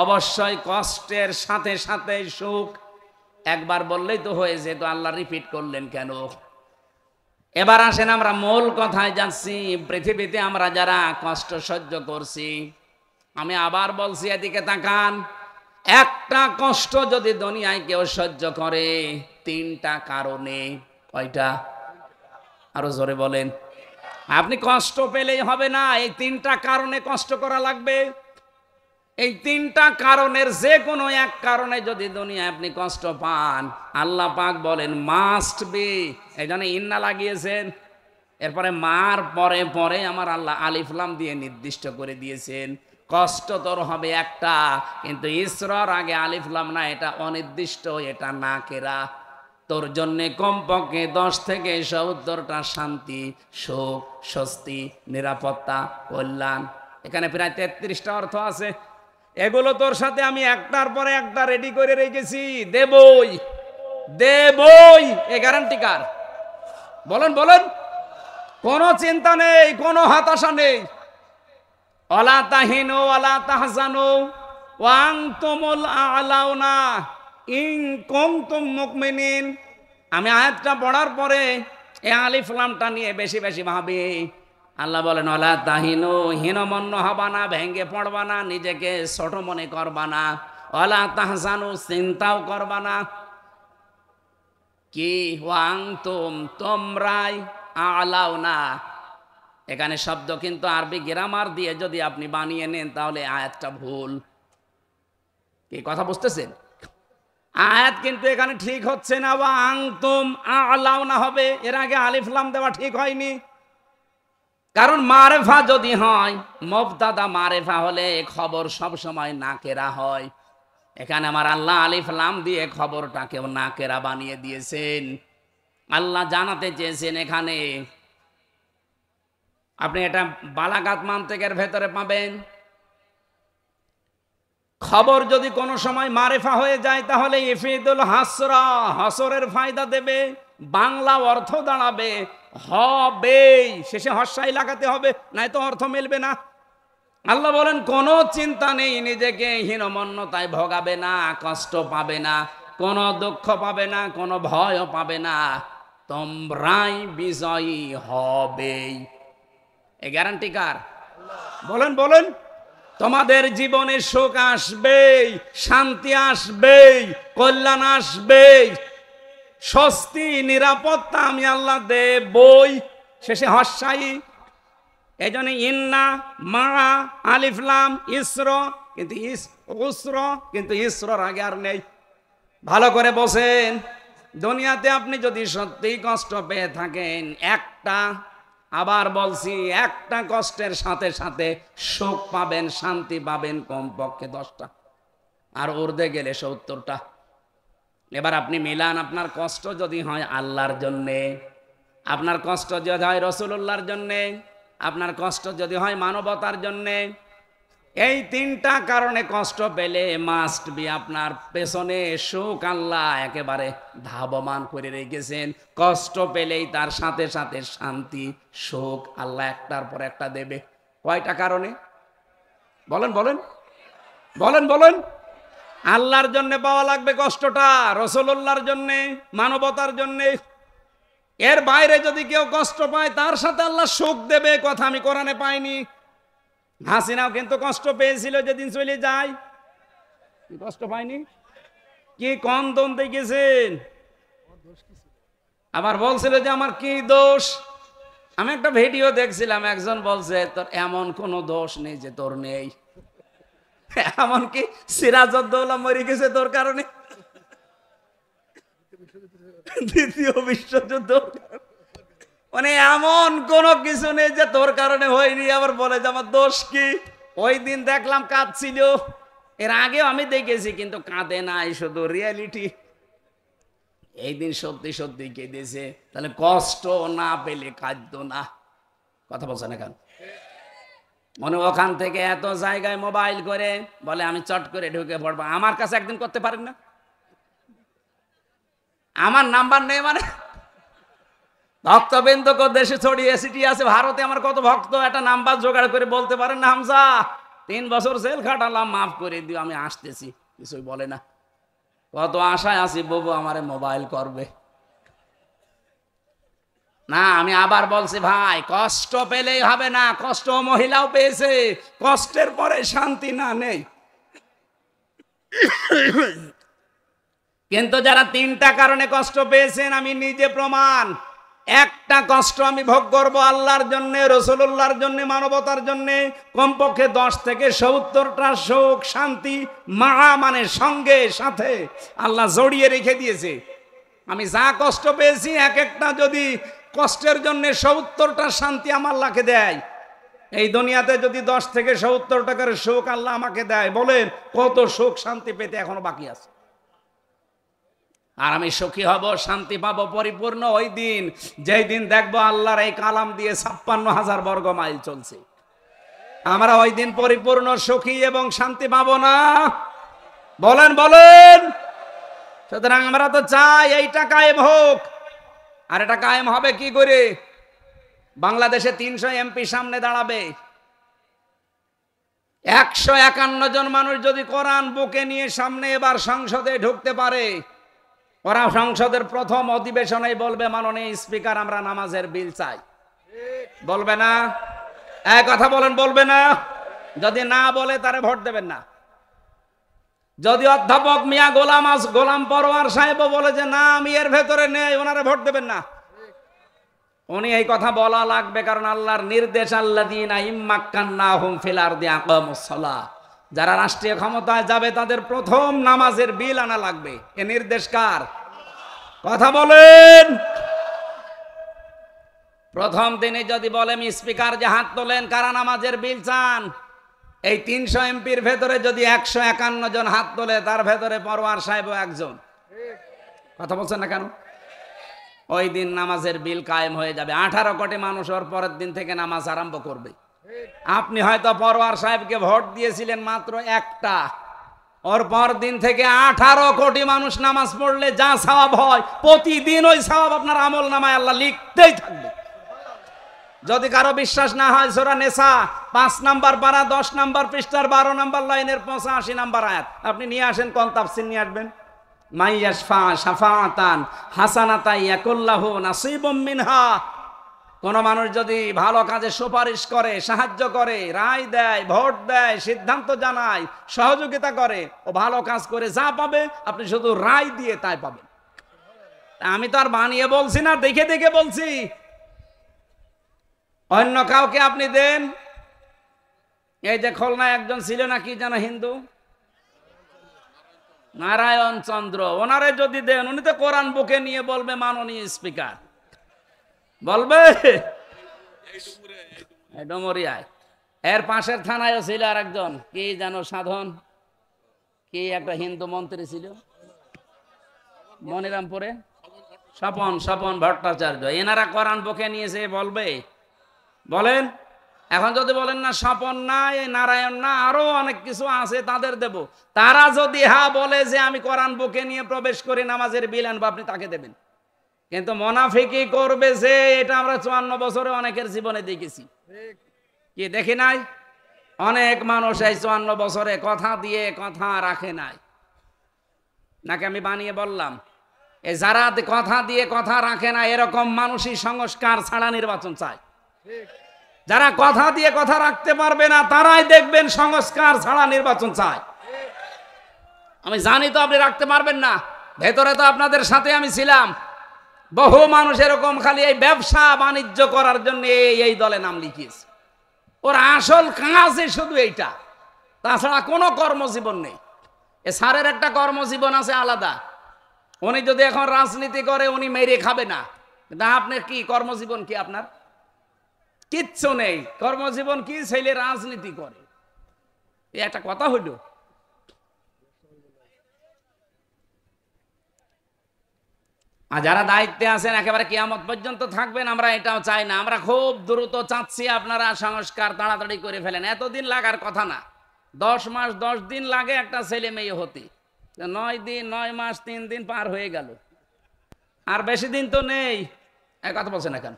অবশ্যই কষ্টের সাথে সাথে সুখ। একবার বললেই তো হয়ে যেত, আল্লাহ রিপিট করলেন কেন? এবার আসেন আমরা মূল কথায় যাচ্ছি। পৃথিবীতে আমরা যারা কষ্ট সহ্য করছি, আমি আবার বলছি এদিকে তাকান, একটা কষ্ট যদি দুনিয়ায় কেউ সহ্য করে 3টা কারণে, কয়টা? আরো জোরে বলেন। আপনি কষ্ট পেলেই হবে না, এই তিনটা কারণে কষ্ট করা লাগবে। এই তিনটা কারণের যে কোনো এক কারণে যদি দুনিয়ায় আপনি কষ্ট পান, আল্লাহ পাক বলেন মাস্ট বি, এই জন্য ইন্না লাগিয়েছেন। এরপরে মার পরে পরে আমার আল্লাহ আলিফ লাম দিয়ে নির্দিষ্ট করে দিয়েছেন কষ্ট তোর হবে একটা, কিন্তু ইসরার আগে আলিফ লাম না, এটা অনির্দিষ্ট, এটা না কেরা। তোর জন্যে কমপক্ষে 10 থেকে 70টা শান্তি, সুখ, স্বস্তি, নিরাপত্তা, কল্যাণ, এখানে প্রায় 33টা অর্থ আছে। এগুলো তোর সাথে আমি একটার পরে একটা রেডি করে রেখেছি, দেবই দেবই, এ গ্যারান্টি কার? বলেন বলেন। কোনো চিন্তা নেই, কোনো হতাশা নেই। ওয়ালা তাহিনু ওয়ালা তাহজানু ওয়া আনতুমুল আ'লাউনা ইন কুনতুম মুমিনিন। আমি আয়াতটা পড়ার পরে এই আলিফ লামটা নিয়ে বেশি বেশি ভাবি। আল্লাহ বলেন ওয়ালা তাহিনু, হীনমন্য হবা না, ভেঙ্গে পড়বা না, নিজেকে ছোট মনে করবা না। ওয়ালা তাহজানু, চিন্তাও করবা না। কি ওয়া আনতুম, তোমরাই, আ'লাউনা, এখানে শব্দ কিন্তু আরবি গ্রামার দিয়ে যদি আপনি বানিয়ে নেন তাহলে আয়াতটা ভুল। কি কথা বুঝতেছেন? আয়াত কিন্তু এখানে ঠিক হচ্ছে না, ওয়া আনতুম আ'লাউনা হবে, এর আগে আলিফ লাম দেওয়া ঠিক হয়নি। কারণ মারেফা যদি হয়, মুবতাদা মারেফা হলে খবর সব সময় নাকেরা হয়। এখানে আমার আল্লাহ আলিফ লাম দিয়ে খবরটাকেও নাকেরা বানিয়ে দিয়েছেন। আল্লাহ জানাতে চেয়েছেন এখানে, আপনি এটা বালাগাত মান্তিকের ভেতরে পাবেন, খবর যদি কোনো সময় মারেফা হয়ে যায় তাহলে ইফিদুল হাসরা, হাসরের ফায়দা দেবে, বাংলা অর্থ দাঁড়াবে হবে, শেষে হস্যাই লাগাতে হবে, নাই তো অর্থ মিলবে না। আল্লাহ বলেন কোনো চিন্তা নেই, নিজেকে হীনমন্যতায় ভোগাবে না, কষ্ট পাবে না, কোনো দুঃখ পাবে না, কোনো ভয়ও পাবে না, তোমরাই বিজয়ী হবেই। এই গ্যারান্টি কার? বলেন বলেন। তোমাদের জীবনে সুখ আসবেই, শান্তি আসবেই, কল্যাণ আসবেই, স্বস্তি, নিরাপত্তা আমি আল্লাহ দেবই, শেষে হস্যাই। এই জন্য ইন্না, মা, আলিফ লাম, ইসর, কিন্তু উসর, কিন্তু ইসরর আগে আর নেই। ভালো করে বসেন। দুনিয়াতে আপনি যদি সত্যিই কষ্ট পেয়ে থাকেন, একটা, আবার বলছি, একটা কষ্টের সাথে সাথে সুখ পাবেন, শান্তি পাবেন কমপক্ষে 10টা, আর উর্ধে গেলে 70টা। এবার আপনি মিলান, আপনার কষ্ট যদি হয় আল্লাহর জন্যে, আপনার কষ্ট যদি হয় রাসূলুল্লাহর জন্যে, আপনার কষ্ট যদি হয় মানবতার জন্যে, এই তিনটা কারণে কষ্ট পেলে মাস্ট বি আপনার পেছনে সুখ আল্লাহ একেবারে ধাবমান করে রেখেছেন। কষ্ট পেলেই তার সাথে সাথে শান্তি, সুখ আল্লাহ একটার পর একটা দেবে। কয়টা কারণে? বলেন বলেন বলেন বলেন। আল্লাহর জন্য পাওয়া লাগবে কষ্টটা, রাসূলুল্লাহর জন্য, মানবতার জন্য। এর বাইরে যদি কেউ কষ্ট পায় তার সাথে আল্লাহ সুখ দেবে, কথা আমি কোরআনে পাইনি। হাসিনাও কিন্তু কষ্ট পেয়েছিল যেদিন চলে যায়, কষ্ট পায়নি? কি কন্দন দেখেছেন? আবার বলছিল যে আমার কি দোষ। আমি একটা ভিডিও দেখছিলাম, একজন বলছে তোর এমন কোনো দোষ নেই যে তোর নেই, এমনকি সিরাজউদ্দৌলা মরে গেছে তোর কারণে, দ্বিতীয় বিশ্বযুদ্ধ, মানে এমন কোন কিছু নেই যে তোর কারণে হয়নি। আবার বলে যে আমার দোষ কি? ওই দিন দেখলাম কাঁদছিল, এর আগেও আমি দেখেছি, কিন্তু কাঁদে নাই, শুধু রিয়ালিটি। এই দিন সত্যি সত্যি কেঁদেছে। তাহলে কষ্ট না পেলে কাঁদতো না, কথা বলছে না কেন? মনে ওখান থেকে এত জায়গায় মোবাইল করে বলে আমি চট করে ঢুকে পড়বো, আমার কাছে একদিন করতে পারেন না? আমার নাম্বার নেই মানে? ভক্তবৃন্দ দেশে ছড়িয়ে ছিটিয়ে আছে, ভারতে আমার কত ভক্ত, একটা নাম্বার জোগাড় করে বলতে পারেন না হামজা 3 বছর জেল খাটালাম, মাফ করে দিও, আমি আসতেছি, কিছুই বলে না। কত আশায় আছি বাবু আমারে মোবাইল করবে না। আমি আবার বলছি ভাই, কষ্ট পেলেই হবে না, কষ্ট মহিলাও পেয়েছে, কষ্টের পরে শান্তি না নেই। কিন্তু যারা তিনটা কারণে কষ্ট পেয়েছেন আমি নিজে প্রমাণ। একটা কষ্ট আমি ভোগ করবো আল্লাহর জন্য, রাসূলুল্লাহর জন্য, মানবতার জন্য। কমপক্ষে 10 থেকে 70টা সুখ শান্তি মানে সঙ্গে সাথে আল্লাহ জড়িয়ে রেখে দিয়েছে। আমি যা কষ্ট পেয়েছি এক একটা যদি কষ্টের জন্য 70টা শান্তি আমার আল্লাহকে দেয়, এই দুনিয়াতে যদি 10 থেকে 70 টাকার সুখ আল্লাহ আমাকে দেয়, বলেন কত সুখ শান্তি পেতে এখনো বাকি আছে। আর আমি সুখী হব, শান্তি পাবো পরিপূর্ণ ওই দিন, যেই দিন দেখবো আল্লাহর এই কালাম দিয়ে 56,000 বর্গ মাইল চলছে। আমরা ওই দিন পরিপূর্ণ সুখী এবং শান্তি পাবো না? বলেন বলেন। সুতরাং আমরা তো চাই এইটা কায়েম হোক। আর এটা কায়েম হবে কি করে? বাংলাদেশে 300 এমপি সামনে দাঁড়াবে, 151 জন মানুষ যদি কোরআন বুকে নিয়ে সামনে এবার সংসদে ঢুকতে পারে, ওরা সংসদের প্রথম অধিবেশনে বলবে, মাননীয় স্পিকার আমরা নামাজের বিল চাই। বলবে না? এক কথা বলেন, বলবে না? যদি না বলে তারে ভোট দেবেন না। যদি অধ্যাপক মিয়া গোলাম পরোয়ার সাহেব বলে যে না আমি এর ভেতরে নেই, ওনারে ভোট দেবেন না। উনি এই কথা বলা লাগবে, কারণ আল্লাহর নির্দেশ, আল্লাযীনা ইম্মাক্কান্নাহুম ফিল আরদি আকামুস সালাহ, যারা রাষ্ট্রীয় ক্ষমতায় যাবে তাদের প্রথম নামাজের বিল আনা লাগবে। এ নির্দেশ কার? কথা বলেন। প্রথম দিনে যদি বলেন স্পিকার যে হাত তোলেন কারা নামাজের বিল চান, এই 300 এমপির ভেতরে যদি 151 জন হাত তোলে, তার ভেতরে পরোয়ার সাহেব একজন। কথা বলছেন না কেন? ওই দিন নামাজের বিল কায়েম হয়ে যাবে। 18 কোটি মানুষ ওর পরের দিন থেকে নামাজ আরম্ভ করবে। আপনি হয়তো পরোয়ার সাহেবকে ভোট দিয়েছিলেন মাত্র একটা, ওর পর দিন থেকে 18 কোটি মানুষ নামাজ পড়লে যা সওয়াব হয়, প্রতিদিন ওই সওয়াব আপনার আমল নামায় আল্লাহ লিখতেই থাকবে। যদি কারো বিশ্বাস না হয়, সূরা নিসা 5 নাম্বার পারা 10 নাম্বার পৃষ্ঠার 12 নাম্বার লাইনের 85 নাম্বার আয়াত আপনি নিয়ে আসেন, কোন তাফসীর নিয়ে আসবেন? মাইয়াশফা শাফাআতান হাসানাতান ইয়াকুল্লাহু নাসিবুম মিনহা। কোন মানুষ যদি ভালো কাজে সুপারিশ করে, সাহায্য করে, রায় দেয়, ভোট দেয়, সিদ্ধান্ত জানায়, সহযোগিতা করে, ও ভালো কাজ করে যা পাবে আপনি শুধু রায় দিয়ে তাই পাবেন। আমি তো আর বানিয়ে বলছি না, দেখে দেখে বলছি। অন্য কাউকে আপনি দেন, এই যে খুলনায় একজন ছিল না কি যেন হিন্দু, নারায়ণ চন্দ্র, ওনারে যদি দেন, উনি তো কোরআন বুকে নিয়ে বলবে মাননীয় স্পিকার, বলবে ডুমুরিয়ায়। এর পাশের থানায়ও ছিল আর একজন কি যেন সাধন, কি একটা হিন্দু মন্ত্রী ছিল মনিরামপুরে, স্বপন ভট্টাচার্য। এনারা কোরআন বুকে নিয়েছে বলবে? বলেন। এখন যদি বলেন না স্বপন না, এই নারায়ণ না, আরো অনেক কিছু আছে তাদের দেব, তারা যদি হ্যাঁ বলে যে আমি কোরআন বুকে নিয়ে প্রবেশ করি নামাজের বিল আনবো, আপনি তাকে দেবেন। কিন্তু মুনাফিকি করবে যে, এটা আমরা 54 বছরে অনেকের জীবনে দেখেছি। কি দেখি নাই? অনেক মানুষ এই 54 বছরে কথা দিয়ে কথা রাখে নাই। নাকি আমি বানিয়ে বললাম? এই যারা কথা দিয়ে কথা রাখে না, এরকম মানুষই সংস্কার ছাড়া নির্বাচন চায়। যারা কথা দিয়ে কথা রাখতে পারবে না, তারাই দেখবেন সংস্কার ছাড়া নির্বাচন চায়। আমি জানি তো আপনি রাখতে পারবেন না, ভেতরে তো আপনাদের সাথে আমি ছিলাম। বহু মানুষ এরকম খালি এই ব্যবসা বাণিজ্য করার জন্য এই দলে নাম লিখিয়েছে। ওর আসল কাজে শুধু এইটা, তাছাড়া কোনো কর্মজীবন নেই। এ স্যারের একটা কর্মজীবন আছে আলাদা। উনি যদি এখন রাজনীতি করে, উনি মেরে খাবে না। কিন্তু আপনার কি কর্মজীবন? কি আপনার কিচ্ছু নেই। কর্মজীবন কি? ছেলে রাজনীতি করে। এই একটা কথা হইল। আর যারা দায়িত্বে আছেন একেবারে কিয়ামত পর্যন্ত থাকবেন, আমরা এটাও চাই না। আমরা খুব দ্রুত চাচ্ছি আপনারা সংস্কার তাড়াতাড়ি করে ফেলেন। এতদিন লাগার কথা না। 10 মাস 10 দিন লাগে একটা ছেলে মেয়ে হতে। 9 দিন 9 মাস 3 দিন পার হয়ে গেল, আর বেশি দিন তো নেই। এক কথা বলছেন না কেন?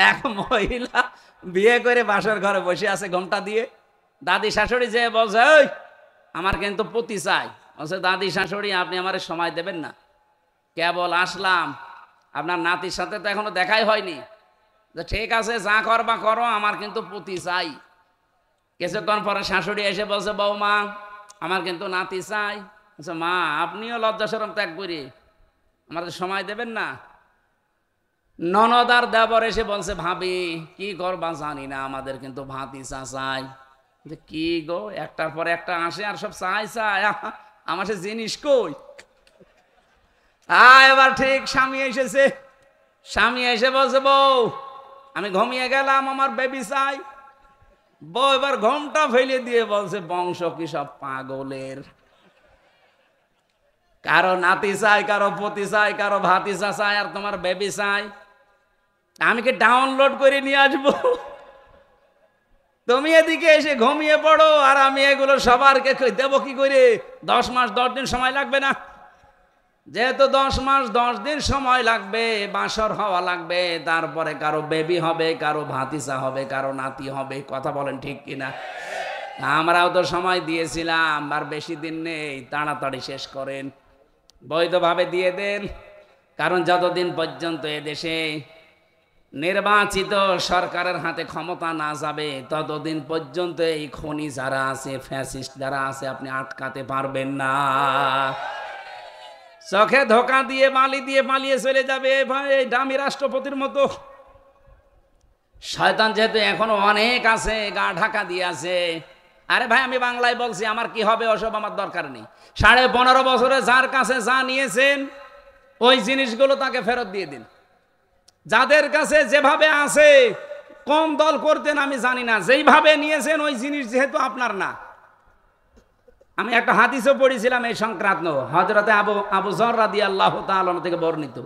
এক মহিলা বিয়ে করে বাসর ঘরে বসে আছে ঘোমটা দিয়ে। দাদি শাশুড়ি যে বলছে, ওই আমার কিন্তু পতি চাই। বলছে, দাদি শাশুড়ি আপনি আমার সময় দেবেন না? কেবল আসলাম, আপনার নাতির সাথে তো এখনো দেখাই হয়নি। ঠিক আছে, যা করবা করো, আমার কিন্তু পতি চাই। কিছুক্ষণ পরে শাশুড়ি এসে বলছে, বৌমা আমার কিন্তু নাতি চাই। আচ্ছা মা, আপনিও লজ্জা শরম ত্যাগ করে আমাদের সময় দেবেন না? ননদ আর দেবর এসে বলছে, ভাবি কি করবা জানি না, আমাদের কিন্তু ভাতিজা চাই। কি গো, একটার পর একটা আসে আর সব চাই চাই, আমার সে জিনিস কই? এবার ঠিক স্বামী এসেছে। স্বামী এসে বলছে, বউ আমি ঘুমিয়ে গেলাম, আমার বেবি চাই। বউ এবার ঘুমটা ফেলে দিয়ে বলছে, বংশ কি সব পাগলের? কারো নাতি চাই, কারো পতি চাই, কারো ভাতিজা চাই, আর তোমার বেবি চাই। আমি কি ডাউনলোড করে নিয়ে আসবো? তুমি এদিকে এসে ঘুমিয়ে পড়ো, আর আমি এগুলো সবারকে দেবো কি করে? 10 মাস 10 দিন সময় লাগবে না? যেহেতু 10 মাস 10 দিন সময় লাগবে, বাসর হওয়া লাগবে, তারপরে কারো বেবি হবে, কারো ভাতিজা হবে, কারো নাতি হবে। কথা বলেন ঠিক কিনা? আমরাও তো সময় দিয়েছিলাম, আর বেশি দিন নেই, তাড়াতাড়ি শেষ করেন, বৈধভাবে দিয়ে দেন। কারণ যতদিন পর্যন্ত এদেশে নির্বাচিত সরকারের হাতে ক্ষমতা না যাবে, ততদিন পর্যন্ত এই খনি যারা আছে, ফ্যাসিস্ট যারা আছে, আপনি আটকাতে পারবেন না। চোখে ধোকা দিয়ে বালি দিয়ে পালিয়ে চলে যাবে ভাই, এই দামি রাষ্ট্রপতির মতো। শয়তান যেহেতু এখনো অনেক আছে, গা ঢাকা দিয়ে আছে। আরে ভাই, আমি বাংলায় বলছি, আমার কি হবে ওসব আমার দরকার নেই। 15.5 বছরে যার কাছে যা নিয়েছেন, ওই জিনিসগুলো তাকে ফেরত দিয়ে দিন। যাদের কাছে যেভাবে আছে, কোন দল করতেন আমি জানি না, যেইভাবে নিয়েছেন ওই জিনিস যেহেতু আপনার না। আমি একটা হাদিসও পড়েছিলাম এই সংক্রান্ত, হযরতে আবু যর রাদিয়াল্লাহু তাআলা থেকে বর্ণিত,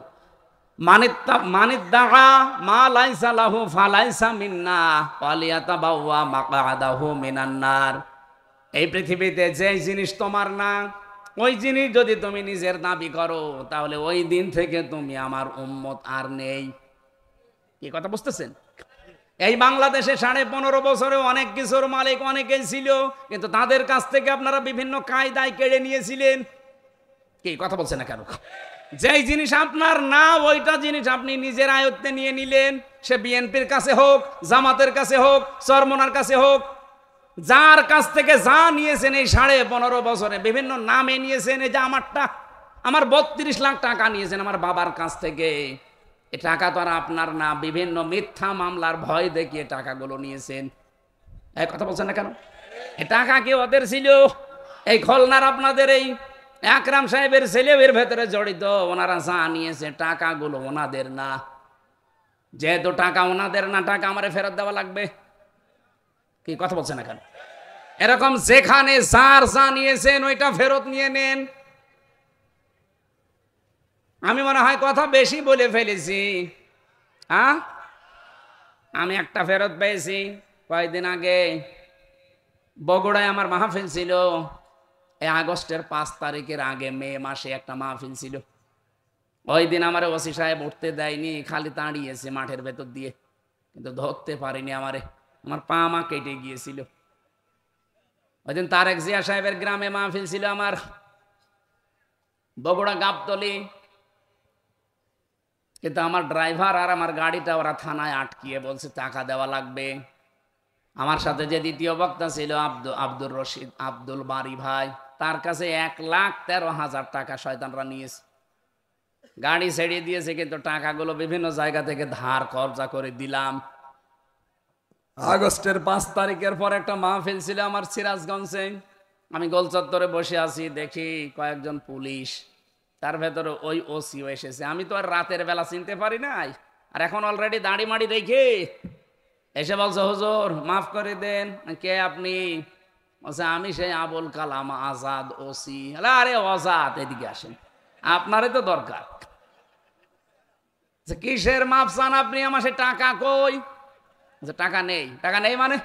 মানিদ্দাআ মা লাইসা লাহু ফালাইসা মিন্না ওয়ালিয়াতাবাওয়া মাকআদাহু মিনান নার। এই পৃথিবীতে যে জিনিস তোমার না, ওই জিনিস যদি তুমি নিজের দাবি করো, তাহলে ওই দিন থেকে তুমি আমার উম্মত আর নেই। কি কথা বুঝতেছেন? এই বাংলাদেশে 15.5 বছরে অনেক কিছুর মালিক অনেকেই ছিল, কিন্তু তাদের কাছ থেকে আপনারা বিভিন্ন কায়দায় কেড়ে নিয়েছিলেন। কি কথা বলছেন না কেন? যেই জিনিস আপনার না, ওইটা জিনিস আপনি নিজের আয়ত্তে নিয়ে নিলেন। সে বিএনপির কাছে হোক, জামাতের কাছে হোক, চরমনার কাছে হোক, যার কাছ থেকে যা নিয়েছেন এই 15.5 বছরে, বিভিন্ন নামে নিয়েছেন। এই যে আমারটা, আমার 32 লাখ টাকা নিয়েছেন আমার বাবার কাছ থেকে। এই টাকা তো আর আপনার না, বিভিন্ন মিথ্যা মামলার ভয় দেখিয়ে টাকাগুলো নিয়েছেন। এই কথা বলছেন না কেন? এই টাকা কি ওদের ছিল? এই খুলনার আপনাদের এই আকরাম সাহেবের ছেলেও এর ভেতরে জড়িত। ওনারা যা নিয়েছে টাকাগুলো ওনাদের না। যেহেতু টাকা ওনাদের না, টাকা আমারে ফেরত দেওয়া লাগবে। কি কথা বলছেন না কেন? এরকম যেখানে যার যা নিয়েছেন ওইটা ফেরত নিয়ে নেন। আমি মনে হয় কথা বেশি বলে ফেলেছি। হ্যাঁ, আমি একটা ফেরত পেয়েছি কয়েকদিন আগে। বগুড়ায় আমার মাহফিল ছিল। এই আগস্টের 5 তারিখের আগে মে মাসে একটা মাহফিল ছিল। ওই দিন আমার ওসি সাহেব উঠতে দেয়নি, খালি দাঁড়িয়েছে মাঠের ভেতর দিয়ে, কিন্তু ধরতে পারিনি আমারে। আমার পা মা কেটে গিয়েছিল। ওই দিন তারেক জিয়া সাহেবের গ্রামে মাহফিল ছিল আমার, বগুড়া গাবতলী। কিন্তু আমার ড্রাইভার আর আমার গাড়িটা ওরা থানায় আটকিয়ে বলছে টাকা দেওয়া লাগবে। আমার সাথে যে দ্বিতীয় বক্তা ছিল আব্দুর রশিদ, আব্দুল বারি ভাই, তার কাছে 1,13,000 টাকা শয়তানরা নিয়েছে। গাড়ি ছেড়ে দিয়েছে, কিন্তু টাকাগুলো বিভিন্ন জায়গা থেকে ধার কবজা করে দিলাম। আগস্টের 5 তারিখের পর একটা মাহফিল ছিল আমার সিরাজগঞ্জে। আমি গোল চত্বরে বসে আছি, দেখি কয়েকজন পুলিশ, তার ভেতরে ওই ওসিও এসেছে। আমি তো আর রাতের বেলা চিনতে পারি নাই, আর এখন অলরেডি দাড়ি মাড়ি রেখে এসে বলছে, হুজুর মাফ করে দেন। কে আপনি? বলছে, আমি সেই আবুল কালাম আজাদ ওসি। আরে আজাদ, এদিকে আসেন, আপনারই তো দরকার। কিসের মাপ চান আপনি? আমার সে টাকা কই? টাকা নেই। টাকা নেই মানে?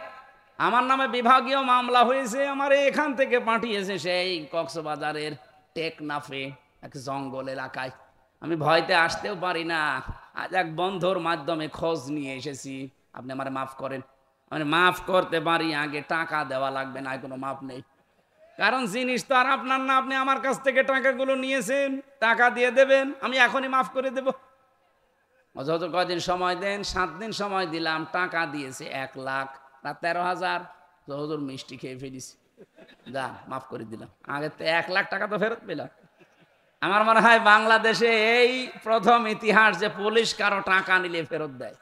আমার নামে বিভাগীয় মামলা হয়েছে, আমার এখান থেকে পাঠিয়েছে সেই কক্সবাজারের টেকনাফে এক জঙ্গল এলাকায়। আমি ভয়তে আসতেও পারি না। আজ এক বন্ধুর মাধ্যমে খোঁজ নিয়ে এসেছি। আপনি আমার মাফ করেন। মানে মাফ করতে পারি, আগে টাকা দেওয়া লাগবে না, কোনো মাফ নেই। কারণ জিনিস তো আর আপনার না, আপনি আমার কাছ থেকে টাকাগুলো নিয়েছেন, টাকা দিয়ে দেবেন, আমি এখনই মাফ করে দেব। যত কয়দিন সময় দেন? 7 দিন সময় দিলাম, টাকা দিয়েছে 1,13,000। হুজুর মিষ্টি খেয়ে ফেলিস। যা মাফ করে দিলাম, আগে তো 1 লাখ টাকা তো ফেরত পেলাম। আমার মনে হয় বাংলাদেশে এই প্রথম ইতিহাস যে পুলিশ কারো টাকা নিলে ফেরত দেয়।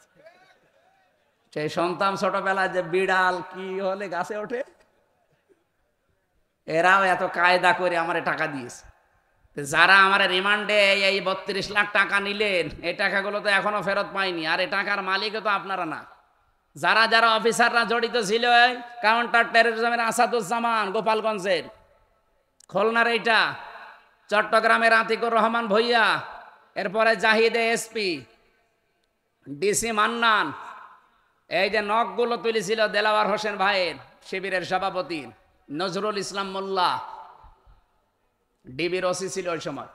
সেই সন্তান ছোটবেলায় যে বিড়াল কি হলে গাছে ওঠে, এরাও এত কায়দা করে আমারে টাকা দিয়েছে। যারা আমার রিমান্ডে এই 32 লাখ টাকা নিলেন, এই টাকাগুলো তো এখনো ফেরত পাইনি, আর এই টাকার মালিকও তো আপনারা না। যারা যারা অফিসাররা জড়িত ছিল কাউন্টার টেরোরিজমের আসাদুজ্জামান গোপালগঞ্জের, খুলনার এইটা, চট্টগ্রামের আতিকুর রহমান ভূঁইয়া, এরপরে জাহিদে এসপি, ডিসি মান্নান, এই যে নখগুলো তুলেছিল দেলাওয়ার হোসেন ভাইয়ের শিবিরের সভাপতি নজরুল ইসলাম মোল্লা, ডিবির ওসি ছিল ওই সময়,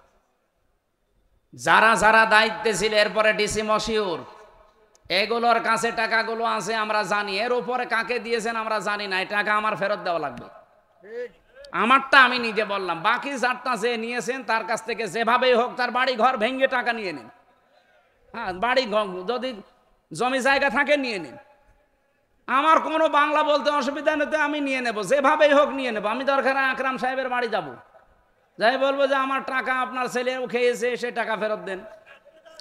যারা যারা দায়িত্বে ছিল, এরপরে ডিসি মশিউর, এগুলোর কাছে টাকাগুলো আছে আমরা জানি। এর উপরে কাকে দিয়েছেন আমরা জানি না, এই টাকা আমার ফেরত দেওয়া লাগবে। আমারটা আমি নিজে বললাম, বাকি যারটা যে নিয়েছেন তার কাছ থেকে যেভাবেই হোক তার বাড়ি ঘর ভেঙে টাকা নিয়ে নিন। হ্যাঁ, বাড়ি যদি জমি জায়গা থাকে নিয়ে নিন, আমার কোনো বাংলা বলতে অসুবিধা নেই, আমি নিয়ে নেব, যেভাবেই হোক নিয়ে নেব। আমি দরকার আকরাম সাহেবের বাড়ি যাব, যাই বলবো যে আমার টাকা আপনার ছেলেও খেয়েছে, সে টাকা ফেরত দেন,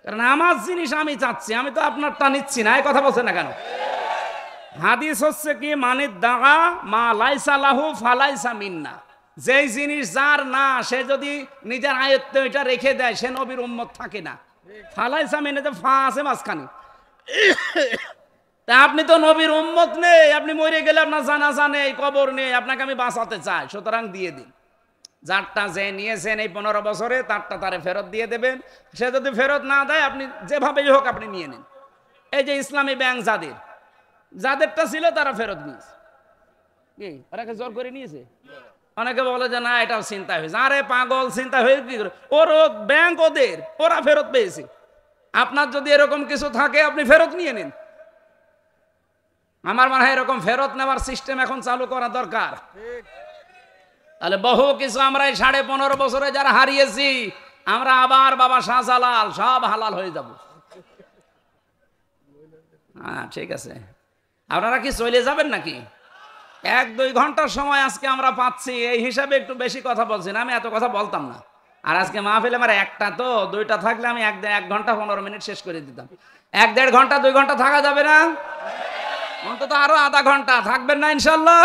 কারণ আমার জিনিস আমি চাচ্ছি, আমি তো আপনারটা নিচ্ছি না। এই কথা বলছেন না কেন? হাদিস হচ্ছে কি, মানে দাগা মা লাইসা লাহু ফালাইসা মিন্না, যেই জিনিস যার না, সে যদি নিজের আয়ত্তে ওইটা রেখে দেয়, সে নবীর উম্মত থাকে না। ফালাইসা মিন্না, ফা আছে মাঝখানে। তা আপনি তো নবীর উম্মত নেই, আপনি মরে গেলে আপনার জানাজা নেই, কবর নেই, আপনাকে আমি বাঁচাতে চাই, সুতরাং দিয়ে দিন। যারটা যে নিয়েছেন এই 15 বছরে, তারটা তারে ফেরত দিয়ে দেবেন। সে যদি ফেরত না দেয়, আপনি যেভাবেই হোক আপনি নিয়ে নিন। এই যে ইসলামী ব্যাংক যাদেরটা ছিল তারা ফেরত নিয়েছে, কি ওরাকে জোর করে নিয়েছে? অনেকে বলে যে না, এটাও চিন্তা হয়েছে। আরে পাগল, চিন্তা হয়ে কি করে? ওর ব্যাংক ওদের, ওরা ফেরত পেয়েছে। আপনার যদি এরকম কিছু থাকে আপনি ফেরত নিয়ে নিন। আমার মনে হয় এরকম ফেরত নেওয়ার সিস্টেম এখন চালু করা দরকার। তাহলে বহু কিছু আমরা এই 15.5 বছরে যারা হারিয়েছি, আমরা আবার বাবা শাহজালাল সব হালাল হয়ে যাব। হ্যাঁ, ঠিক আছে। আপনারা কি চলে যাবেন নাকি? 1-2 ঘন্টার সময় আজকে আমরা পাচ্ছি, এই হিসাবে একটু বেশি কথা বলছি না, আমি এত কথা বলতাম না। আর আজকে মাহফিল আমার একটা, তো 2টা থাকলে আমি 1 ঘন্টা 15 মিনিট শেষ করে দিতাম। 1-1.5 ঘন্টা 2 ঘন্টা থাকা যাবে না? অন্তত আরো আধা ঘন্টা থাকবেন না ইনশাল্লাহ?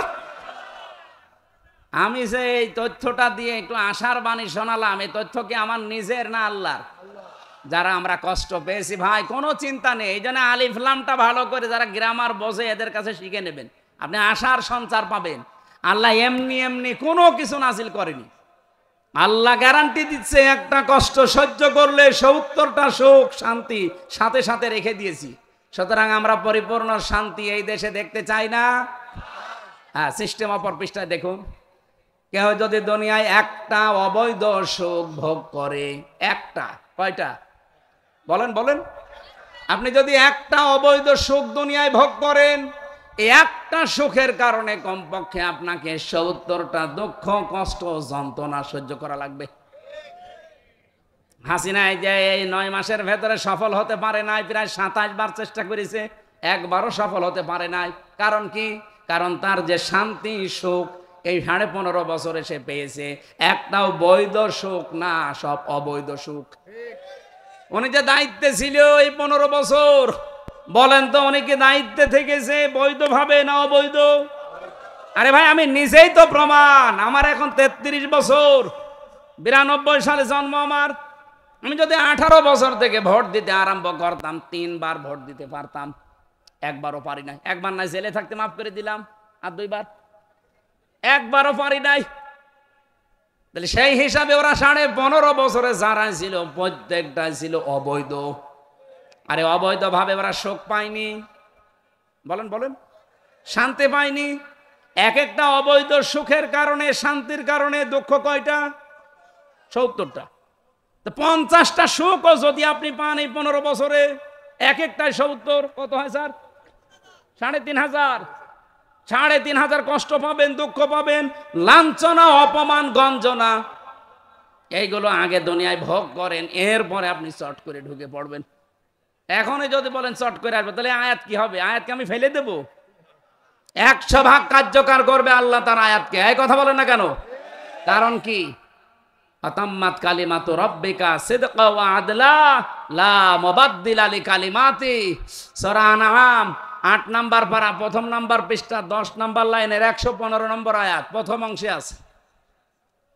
আমি যে এই তথ্যটা দিয়ে একটু আশার বাণী শোনালাম, এই তথ্য কি আমার নিজের না আল্লাহর? যারা আমরা কষ্ট পেয়েছি ভাই, কোনো চিন্তা নেই। এই জন্য আলিফ লামটা ভালো করে যারা গ্রামার বোঝে এদের কাছে শিখে নেবেন, আপনি আশার সঞ্চার পাবেন। আল্লাহ এমনি এমনি কোনো কিছু নাজিল করেনি। আল্লাহ গ্যারান্টি দিচ্ছে, একটা কষ্ট সহ্য করলে 70টা সুখ শান্তি সাথে সাথে রেখে দিয়েছি। সুতরাং আমরা পরিপূর্ণ শান্তি এই দেশে দেখতে চাই না? হ্যাঁ, সিস্টেম অপর পৃষ্ঠায় দেখুন। কেউ যদি দুনিয়ায় একটা অবৈধ সুখ ভোগ করে, একটা, কয়টা বলেন বলেন? আপনি যদি একটা অবৈধ সুখ দুনিয়ায় ভোগ করেন, এই একটা সুখের কারণে কমপক্ষে আপনাকে 70টা দুঃখ কষ্ট যন্ত্রণা সহ্য করা লাগবে। হাসিনা যে এই 9 মাসের ভেতরে সফল হতে পারে নাই, প্রায় 27 বার চেষ্টা করেছে, একবারও সফল হতে পারে নাই। কারণ কি? কারণ তার যে শান্তি সুখ এই 15.5 বছরে সে পেয়েছে, একটাও বৈধ সুখ না, সব অবৈধ সুখ। উনি যে দায়িত্বে ছিল এই 15 বছর, বলেন তো উনি কি দায়িত্বে থেকেছে বৈধভাবে না অবৈধ? আরে ভাই, আমি নিজেই তো প্রমাণ। আমার এখন 33 বছর, 92 সালে জন্ম আমার। আমি যদি 18 বছর থেকে ভোট দিতে আরম্ভ করতাম, 3 বার ভোট দিতে পারতাম, একবারও পারি নাই। একবার নাই জেলে থাকতে মাফ করে দিলাম, আর 2 বার, একবারও পারি নাই। তাহলে সেই হিসাবে ওরা 15.5 বছরে যারা ছিল প্রত্যেকটাই ছিল অবৈধ। আরে অবৈধ ভাবে ওরা সুখ পায়নি, বলেন বলেন, শান্তি পায়নি। এক একটা অবৈধ সুখের কারণে, শান্তির কারণে দুঃখ কয়টা? 70টা। তো 50টা সুখও যদি আপনি পান এই 15 বছরে, এক একটাই 70, কত হয় স্যার? 3,500। 3,500 কষ্ট পাবেন, দুঃখ পাবেন, লাঞ্ছনা, অপমান, গঞ্জনা, এইগুলো আগে দুনিয়ায় ভোগ করেন, এরপরে আপনি চট করে ঢুকে পড়বেন। এখনই যদি বলেন চট করে আসবে, তাহলে আয়াত কি হবে? আয়াতকে আমি ফেলে দেব? 100 ভাগ কার্যকর করবে আল্লাহ তার আয়াতকে। এই কথা বলেন না কেন? কারণ কি? আতাম্মাত কালিমাতু রাব্বিকা সিদকা ওয়া আদলা লা মুবাদদিলা লিকালিমাতি। সূরা আনআম 8 নাম্বার পারা, প্রথম নাম্বার পৃষ্ঠা, 10 নাম্বার লাইনের 115 নম্বর আয়াত, প্রথম অংশে আছে।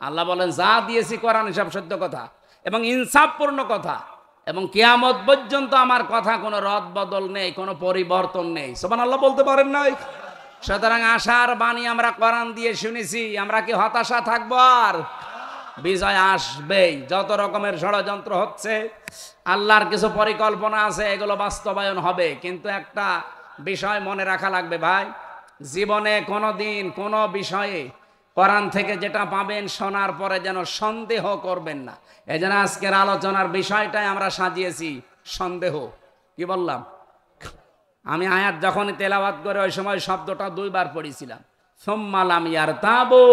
আল্লাহ বলেন, যা দিয়েছি কোরআন সব সত্য কথা এবং ইনসাফপূর্ণ কথা, এবং কিয়ামত পর্যন্ত আমার কথা কোনো রদ বদল নেই, কোনো পরিবর্তন নেই। সুবহানাল্লাহ বলতে পারেন নাই? সুতরাং আশার বাণী আমরা কোরআন দিয়ে শুনেছি, আমরা কি হতাশা থাকবো? আর বিজয় আসবেই। যত রকমের ষড়যন্ত্র হচ্ছে, আল্লাহর কিছু পরিকল্পনা আছে, এগুলো বাস্তবায়ন হবে। কিন্তু একটা বিষয় মনে রাখা লাগবে ভাই, জীবনে কোনো দিন কোনো বিষয়ে কোরআন থেকে যেটা পাবেন শোনার পরে যেন সন্দেহ করবেন না। এই জন্য আজকের আলোচনার বিষয়টাই আমরা সাজিয়েছি সন্দেহ। কি বললাম? আমি আয়াত যখন তেলাওয়াত করে ওই সময় শব্দটা 2 বার পড়েছিলাম, সুম্মা লাম ইয়ারতাবু,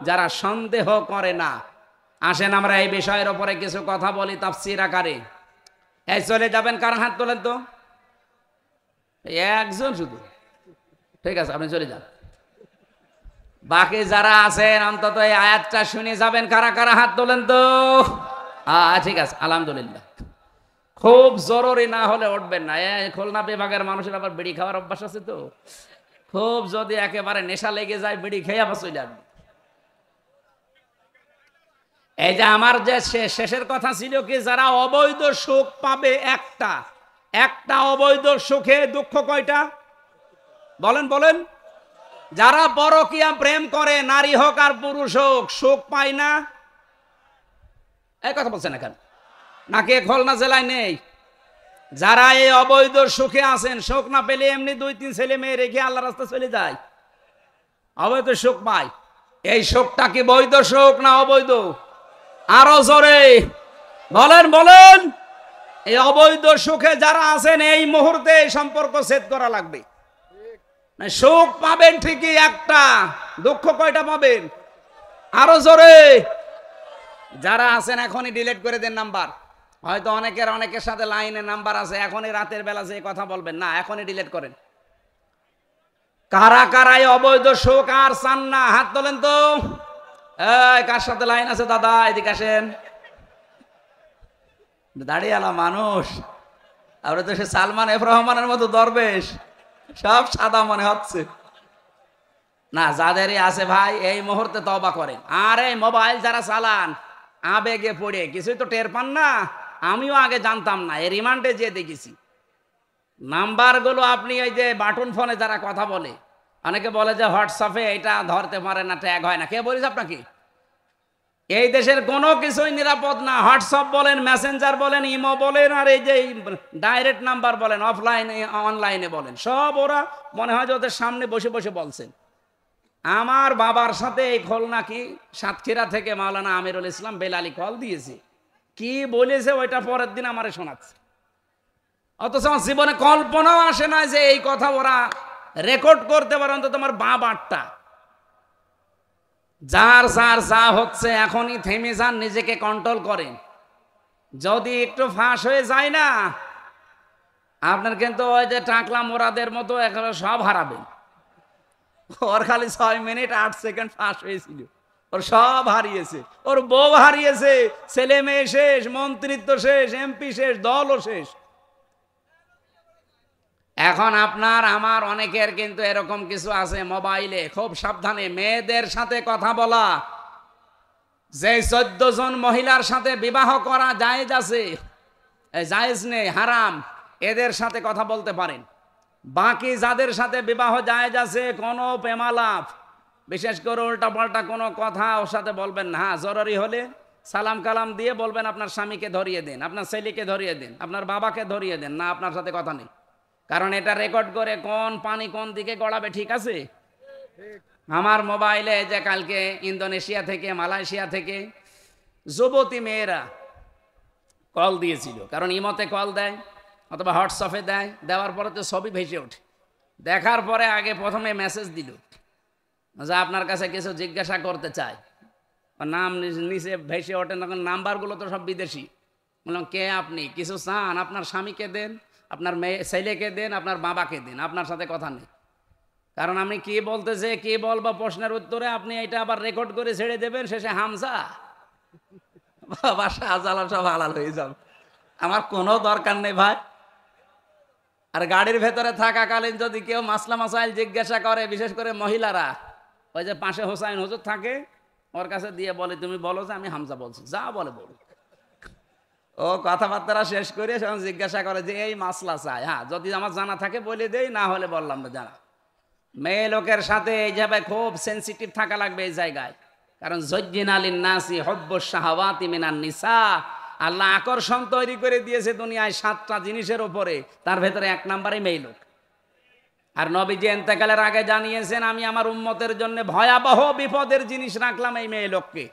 যারা সন্দেহ করে না। আসেন আমরা এই বিষয়ের উপরে কিছু কথা বলি তাফসীর আকারে। এই চলে যাবেন, কারণ হাত তোলেন তো, একজন শুধু, ঠিক আছে আপনি চলে যান। বাকি যারা আছেন অন্তত এই আয়াতটা শুনে যাবেন। কারা কারা হাত তোলেন তো? ঠিক আছে, আলহামদুলিল্লাহ। খুব জরুরি না হলে উঠবেন না। খুলনা বিভাগের মানুষের আবার বিড়ি খাওয়ার অভ্যাস আছে, তো খুব যদি একেবারে নেশা লেগে যায় বিড়ি খেয়ে আবার চলে যাবে। এই যে আমার যে শেষের কথা ছিল কি, যারা অবৈধ সুখ পাবে, একটা অবৈধ সুখে দুঃখ কয়টা? বলেন বলেন। যারা পরকীয়া প্রেম করে, নারী হোক আর পুরুষ হোক, সুখ পায় না। এই কথা বলছেন না কেন? নাকি খুলনা জেলায় নেই? যারা এই অবৈধ সুখে আছেন, সুখ না পেলে এমনি 2-3 ছেলে মেয়ে রেখে আল্লাহ রাস্তা চলে যায়, অবৈধ সুখ পায়। এই সুখটা কি বৈধ সুখ না অবৈধ? আরো জোরে বলেন বলেন। এই অবৈধ সুখে যারা আছেন, এই মুহূর্তে এই সম্পর্ক ছেদ করা লাগবে। সুখ পাবেন ঠিকই, একটা দুঃখ কয়টা পাবেন? আরো জোরে। যারা আছেন এখনই ডিলিট করে দেন নাম্বার। হয়তো অনেকের সাথে লাইনে নাম্বার আছে, এখনই রাতের বেলা যে কথা বলবেন না, এখনই ডিলিট করেন। কারা কারা এই অবৈধ সুখ আর চান না? হাত তোলেন তো। এই কার সাথে লাইন আছে দাদা, এদিকে আসেন। দাঁড়িয়ালা মানুষ, আমরা তো সে সালমান এফ রহমানের মতো দরবেশ, সব সাদা মনে হচ্ছে না। যাদেরই আছে ভাই, এই মুহূর্তে তওবা করেন। আর এই মোবাইল যারা চালান, আবেগে পড়ে কিছুই তো টের পান না। আমিও আগে জানতাম না, এই রিমান্ডে যেয়ে দেখেছি নাম্বারগুলো। আপনি এই যে বাটন ফোনে যারা কথা বলে, অনেকে বলে যে হোয়াটসঅ্যাপে এটা ধরতে পারে না, ট্যাগ হয় না। কে বলেছে আপনাকে? এই দেশের কোনো কিছুই নিরাপদ না। হোয়াটসঅ্যাপ বলেন, মেসেঞ্জার বলেন, ইমো বলেন, আর এই যে ডাইরেক্ট নাম্বার বলেন, অফলাইনে অনলাইনে বলেন, সব ওরা মনে হয় যে ওদের সামনে বসে বসে বলছেন। আমার বাবার সাথে এই খুলনা কি সাতক্ষীরা থেকে মাওলানা আমিরুল ইসলাম বেলালি কল দিয়েছে, কি বলেছে ওইটা পরের দিন আমারে শোনাচ্ছে। অথচ আমার জীবনে কল্পনাও আসে না যে এই কথা ওরা রেকর্ড করতে পারে। অন্তত তোমার বাবারটা। যার যার যা হচ্ছে এখনই থেমে যান, নিজেকে কন্ট্রোল করেন। যদি একটু ফাঁস হয়ে যায় না, আপনার কিন্তু ওই যে টাকলা মোরাদের মতো এখন সব হারাবেন। ওর খালি 6 মিনিট 8 সেকেন্ড ফাঁস হয়েছিল, ওর সব হারিয়েছে। ওর বউ হারিয়েছে, ছেলে মেয়ে শেষ, মন্ত্রিত্ব শেষ, এমপি শেষ, দলও শেষ। এখন আপনার আমার অনেকের কিন্তু এরকম কিছু আছে মোবাইলে। খুব সাবধানে। মেয়েদের সাথে কথা বলা, যে 14 জন মহিলার সাথে বিবাহ করা জায়েজ আছে, জায়েজ নেই, হারাম, এদের সাথে কথা বলতে পারেন। বাকি যাদের সাথে বিবাহ জায়েজ আছে, কোনো প্রেমালাপ, বিশেষ করে উল্টা পাল্টা কোনো কথা ওর সাথে বলবেন না। হ্যাঁ, জরুরি হলে সালাম কালাম দিয়ে বলবেন আপনার স্বামীকে ধরিয়ে দেন, আপনার ছেলেকে ধরিয়ে দেন, আপনার বাবাকে ধরিয়ে দেন, না আপনার সাথে কথা নেই। কারণ এটা রেকর্ড করে কোন পানি কোন দিকে গড়াবে, ঠিক আছে? আমার মোবাইলে যে কালকে ইন্দোনেশিয়া থেকে, মালয়েশিয়া থেকে যুবতী মেয়েরা কল দিয়েছিল। কারণ ইমতে কল দেয় অথবা হোয়াটসঅ্যাপে দেয়, দেওয়ার পরে তো ছবি ভেসে ওঠে। দেখার পরে আগে প্রথমে মেসেজ দিল যে আপনার কাছে কিছু জিজ্ঞাসা করতে চাই, নাম নিচে ভেসে ওঠে। তখন নাম্বারগুলো তো সব বিদেশি। বললাম, কে আপনি? কিছু চান? আপনার স্বামীকে দেন, আপনার মেয়ে ছেলেকে দেন, আপনার বাবাকে দেন, আপনার সাথে কথা নেই। কারণ আমি কি বলতেছে কি বলবো প্রশ্নের উত্তরে আপনি এটা আবার রেকর্ড করে ছেড়ে দেবেন, শেষে হামজা বাবা শাহজালা সব হালাল হয়ে যাবে। আমার কোনো দরকার নেই ভাই। আর গাড়ির ভেতরে থাকাকালীন যদি কেউ মাসলা মাসাইল জিজ্ঞাসা করে, বিশেষ করে মহিলারা, ওই যে পাশে হোসাইন হুজুর থাকে, ওর কাছে দিয়ে বলে তুমি বলো যে আমি হামজা বলছি, যা বলে বলো। ও কথাবার্তা শেষ করে সেখানে জিজ্ঞাসা করে যে এই মাসলা চাই, হ্যাঁ যদি আমার জানা থাকে বলে দেই, না হলে বললাম না জানা। মেয়ে লোকের সাথে এই যাবে খুব সেন্সিটিভ থাকা লাগবে এই জায়গায়। কারণ জজ্জিন আলিন নাসি হব্বুশ শাহাওয়াতি মিনান নিসা, আল্লাহ আকর্ষণ তৈরি করে দিয়েছে দুনিয়ায় 7টা জিনিসের উপরে, তার ভেতরে 1 নম্বরে মেয়ে লোক। আর নবীজি ইন্তেকালের আগে জানিয়েছেন আমি আমার উম্মতের জন্য ভয়াবহ বিপদের জিনিস রাখলাম এই মেয়ে লোককে।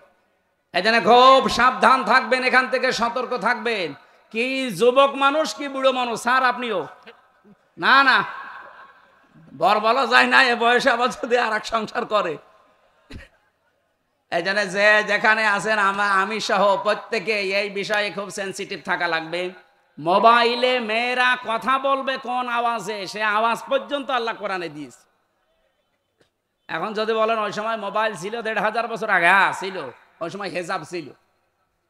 এই জন্য খুব সাবধান থাকবেন, এখান থেকে সতর্ক থাকবেন। কি যুবক মানুষ কি বুড়ো মানুষ, স্যার আপনিও না না বর বলা যায় না এ বয়সে আবার যদি আর এক সংসার করে। এই জন্য যে যেখানে আছেন আমি সহ প্রত্যেকে এই বিষয়ে খুব সেন্সিটিভ থাকা লাগবে। মোবাইলে মেয়েরা কথা বলবে কোন আওয়াজে, সে আওয়াজ পর্যন্ত আল্লাহ কোরআনে দিয়েছে। এখন যদি বলেন ওই সময় মোবাইল ছিল 1500 বছর আগে, হ্যাঁ ছিল, ওই সময় হেজাব ছিল।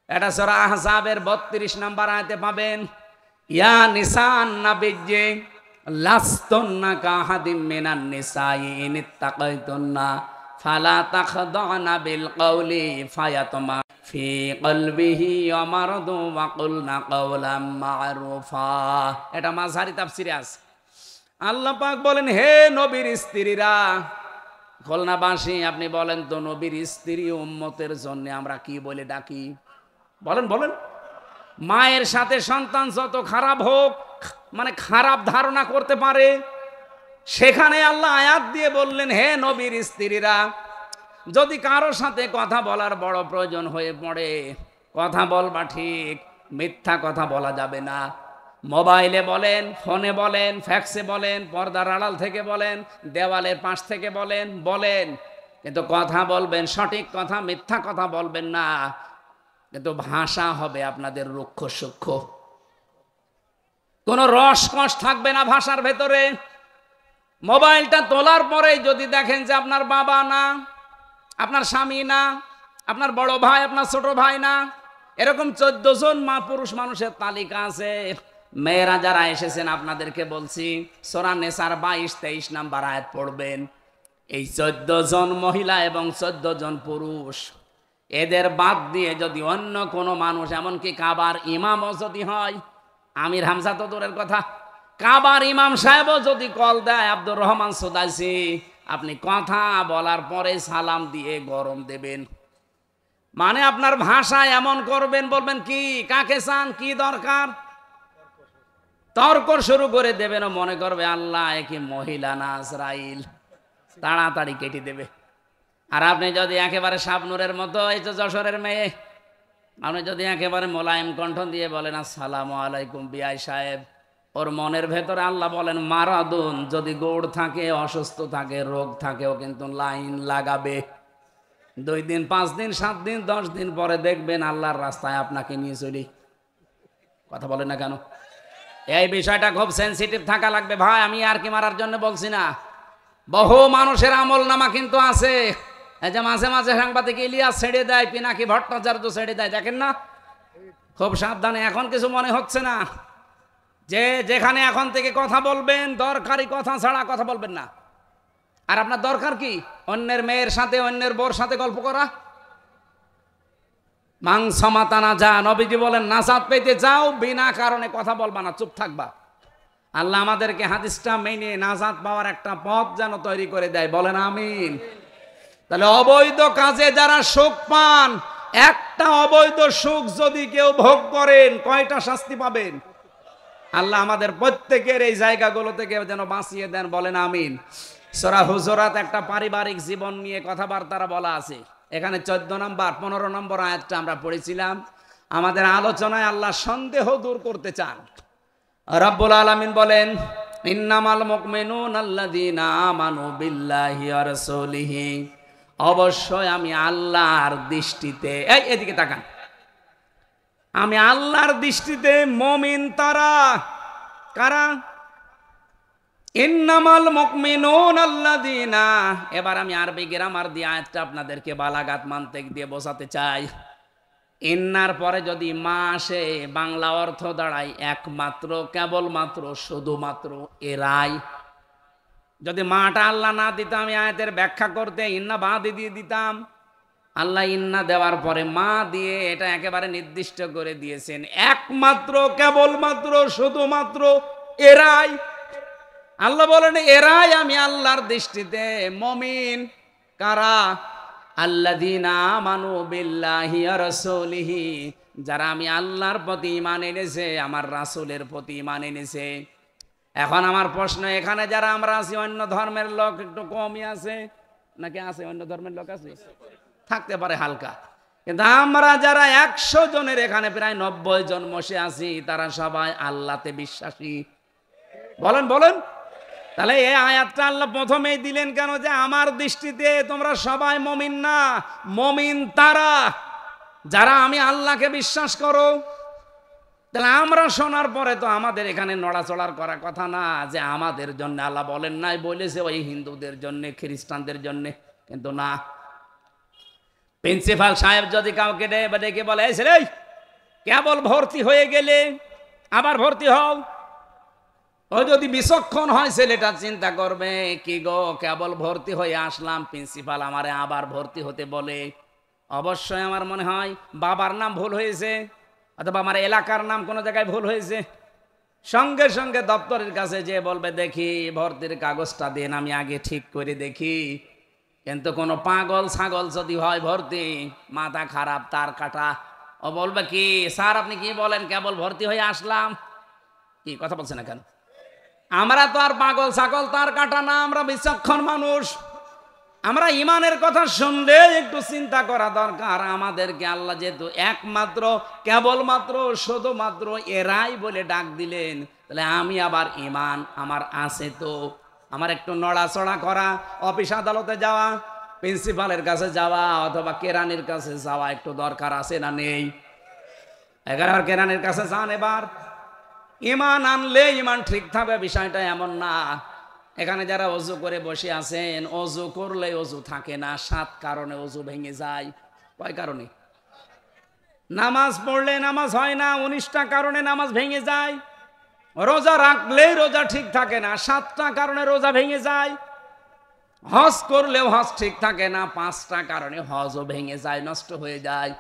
এটা সূরা আহজাবের 32 নম্বর আয়াতে পাবেন, ইয়া নিসান নাবিয়্যি লাস্তুন্না কাহাদিম মিনান নিসাই ইন ইত্তাকাইতুন্না ফালা তাখদানা বিল কওলি ফায়াতমা ফি কলবিহি মারাদু ওয়া কুলনা কাওলাম মারুফা। এটা মাঝারি তাফসিরে আছে। আল্লাহ পাক বলেন হে নবীর স্ত্রীরা, খুলনাবাসী আপনি বলেন তো নবীর স্ত্রী উম্মতের জন্য আমরা কি বলে ডাকি? বলেন বলেন। মায়ের সাথে সন্তান যত খারাপ হোক, মানে খারাপ ধারণা করতে পারে, সেখানে আল্লাহ আয়াত দিয়ে বললেন হে নবীর স্ত্রীরা, যদি কারো সাথে কথা বলার বড় প্রয়োজন হয়ে পড়ে, কথা বলবা ঠিক, মিথ্যা কথা বলা যাবে না। মোবাইলে বলেন, ফোনে বলেন, ফ্যাক্সে বলেন, পর্দার আড়াল থেকে বলেন, দেওয়ালের পাশ থেকে বলেন, কিন্তু কথা বলবেন সঠিক কথা, মিথ্যা কথা বলবেন না। কিন্তু ভাষা হবে আপনাদের রুক্ষ সূক্ষ্ম, কোনো রসকস থাকবে না ভাষার ভেতরে। মোবাইলটা তোলার পরে যদি দেখেন যে আপনার বাবা না, আপনার স্বামী না, আপনার বড় ভাই, আপনার ছোট ভাই না, এরকম 14 জন পুরুষ মানুষের তালিকা আছে। মেয়েরা যারা এসেছেন আপনাদেরকে বলছি, সূরা নিসার 22-23 নম্বর আয়াত পড়বেন। এই 14 জন মহিলা এবং 14 জন পুরুষ, এদের বাদ দিয়ে যদি অন্য কোনো মানুষ, এমনকি কাবার ইমামও যদি হয়, আমির হামজা তো দূরের কথা, কাবার ইমাম সাহেবও যদি কল দেয় আব্দুর রহমান সুদাইসি, আপনি কথা বলার পরে সালাম দিয়ে গরম দেবেন। মানে আপনার ভাষা এমন করবেন, বলবেন কি কাকে চান, কি দরকার, তর্ক শুরু করে দেবেন। মনে করবে আল্লাহ কি মহিলা না ইসরাইল, তাড়াতাড়ি কেটে দেবে। আর আপনি যদি একেবারে শাবনুরের মতো, এই তো যশোরের মেয়ে, আপনি যদি একেবারে মোলায়েম কণ্ঠ দিয়ে বলেন আসসালামু আলাইকুম বিআই সাহেব, ওর মনের ভেতরে আল্লাহ বলেন মারাদুন, যদি গোড় থাকে, অসুস্থ থাকে, রোগ থাকে, ও কিন্তু লাইন লাগাবে। 2 দিন 5 দিন 7 দিন 10 দিন পরে দেখবেন আল্লাহর রাস্তায় আপনাকে নিয়ে চলি। কথা বলেন না কেন? এই বিষয়টা খুব সেন্সিটিভ থাকা লাগবে ভাই। আমি আর কি মারার জন্য বলছি না, বহু মানুষের আমল নামা কিন্তু আছে। এই যে মাঝে মাঝে সাংবাদিক ইলিয়াস ছেড়ে দেয়, পিনাকি ভট্টাচার্য ছেড়ে দেয়, দেখেন না? খুব সাবধানে। এখন কিছু মনে হচ্ছে না যে যেখানে এখন থেকে কথা বলবেন, দরকারি কথা ছাড়া কথা বলবেন না। আর আপনার দরকার কি? অন্যের মেয়ের সাথে, অন্যের বউর সাথে গল্প করা। মাংস মাতানা যা, নবীজি বলেন নাজাত পেতে যাও, বিনা কারণে কথা বলবা না, চুপ থাকবা। আল্লাহ আমাদেরকে হাদিসটা মেনে নাজাত পাওয়ার একটা পথ যেন তৈরি করে দেয়, বলেন আমিন। তাহলে অবৈধ কাজে যারা সুখ পান, একটা অবৈধ সুখ যদি কেউ ভোগ করেন, কয়টা শাস্তি পাবেন? আল্লাহ আমাদের প্রত্যেকের এই জায়গাগুলো থেকে যেন বাঁচিয়ে দেন, বলেন আমিন। সূরা হুজুরাত একটা পারিবারিক জীবন নিয়ে কথাবার্তা বলা আছে। এখানে 14 নম্বর 15 নম্বর আয়াতটা আমরা পড়েছিলাম। আমাদের আলোচনায় আল্লাহ সন্দেহ দূর করতে চান। রব্বুল আলামিন বলেন ইন্নামাল মুমিনুনা আল্লাযীনা আমানু বিল্লাহি ওয়া রাসূলিহি, অবশ্যই আমি আল্লাহর দৃষ্টিতে, এই এদিকে তাকান, আমি আল্লাহর দৃষ্টিতে মুমিন তারা কারা? ইন্নামাল মুমিনুন আল্লাযীনা, এবার আমি আরবি গ্রামার দিয়ে আয়াতটা আপনাদেরকে বালাগাত মানতিক দিয়ে বোঝাতে চাই। ইন্নার পরে যদি মা আসে, বাংলা অর্থ দাঁড়ায় একমাত্র, কেবলমাত্র, শুধুমাত্র, এরাই। যদি মাটা আল্লাহ না দিতাম, আমি আয়াতের ব্যাখ্যা করতে ইন্না বাদ দিয়ে দিতাম। আল্লাহ ইন্না দেওয়ার পরে মা দিয়ে এটা একেবারে নির্দিষ্ট করে দিয়েছেন, একমাত্র, কেবলমাত্র, শুধুমাত্র, এরাই। আল্লাহ বলেন এরাই আমি আল্লাহর দৃষ্টিতে মুমিন। কারা? আল্লাযীনা আমানু বিল্লাহি ওয়া রাসূলিহি, যারা আমি আল্লাহর প্রতি ঈমান এনেছে, আমার রাসূলের প্রতি ঈমান এনেছে। এখন আমার প্রশ্ন, এখানে যারা আমরা আছি অন্য ধর্মের লোক একটু কমই আছে নাকি আছে? অন্য ধর্মের লোক আছে, থাকতে পারে হালকা, কিন্তু আমরা যারা 100 জনের এখানে প্রায় 90 জন বসে আছি, তারা সবাই আল্লাহতে বিশ্বাসী। বলেন বলেন। তাহলে এই আয়াতটা আল্লাহ প্রথমেই দিলেন কেন? যে আমার দৃষ্টিতে তোমরা সবাই মুমিন না, মুমিন তারা যারা আমি আল্লাহকে বিশ্বাস করো। তাহলে আমরা শোনার পরে তো আমাদের এখানে নড়াচড়ার করার কথা না, যে আমাদের জন্য আল্লাহ বলেন নাই, বলেছে ওই হিন্দুদের জন্য, খ্রিস্টানদের জন্য। কিন্তু না, প্রিন্সিপাল সাহেব যদি কাউকে ডেকে বলে, এই ছেলে কেবল ভর্তি হয়ে গেলে আবার ভর্তি হও, ও যদি বিচক্ষণ হয় ছেলেটা চিন্তা করবে, কি গো কেবল ভর্তি হয়ে আসলাম, প্রিন্সিপাল আমারে আবার ভর্তি হতে বলে, অবশ্যই আমার মনে হয় বাবার নাম ভুল হয়েছে, অথবা আমার এলাকার নাম কোনো জায়গায় ভুল হয়েছে। সঙ্গে সঙ্গে দপ্তরের কাছে যে বলবে, দেখি ভর্তির কাগজটা দিন, আমি আগে ঠিক করে দেখি। কিন্তু কোনো পাগল ছাগল যদি হয় ভর্তি, মাথা খারাপ, তার কাটা, ও বলবে কি স্যার আপনি কি বলেন, কেবল ভর্তি হয়ে আসলাম। কি কথা বলছেন না কেন? আমরা তো আর পাগল ছাগল তার কাটা না, আমরা বিচক্ষণ মানুষ। আমরা ইমানের কথা শুনলে একটু চিন্তা করা দরকার। আমাদেরকে আল্লাহ যেহেতু একমাত্র, কেবলমাত্র, শুধুমাত্র এরাই বলে ডাক দিলেন, তাহলে আমি আবার ইমান আমার আছে তো, আমার একটু নড়াচড়া করা, অফিস আদালতে যাওয়া, প্রিন্সিপালের কাছে যাওয়া, অথবা কেরানির কাছে যাওয়া একটু দরকার আছে না নেই? এবার কেরানির কাছে যান। এবার ইমান আনলে ইমান ঠিক থাকবে, বিষয়টা এমন না। এখানে যারা অজু করে বসে আছেন, অজু করলে অজু থাকে না, 7 কারণে অজু ভেঙে যায়। কয় কারণে? নামাজ পড়লে নামাজ হয় না, 19টা কারণে নামাজ ভেঙে যায়। রোজা রাখলেই রোজা ঠিক থাকে না, 7টা কারণে রোজা ভেঙে যায়। হজ করলেও হজ ঠিক থাকে না, 5টা কারণে হজও ভেঙে যায়, নষ্ট হয়ে যায়।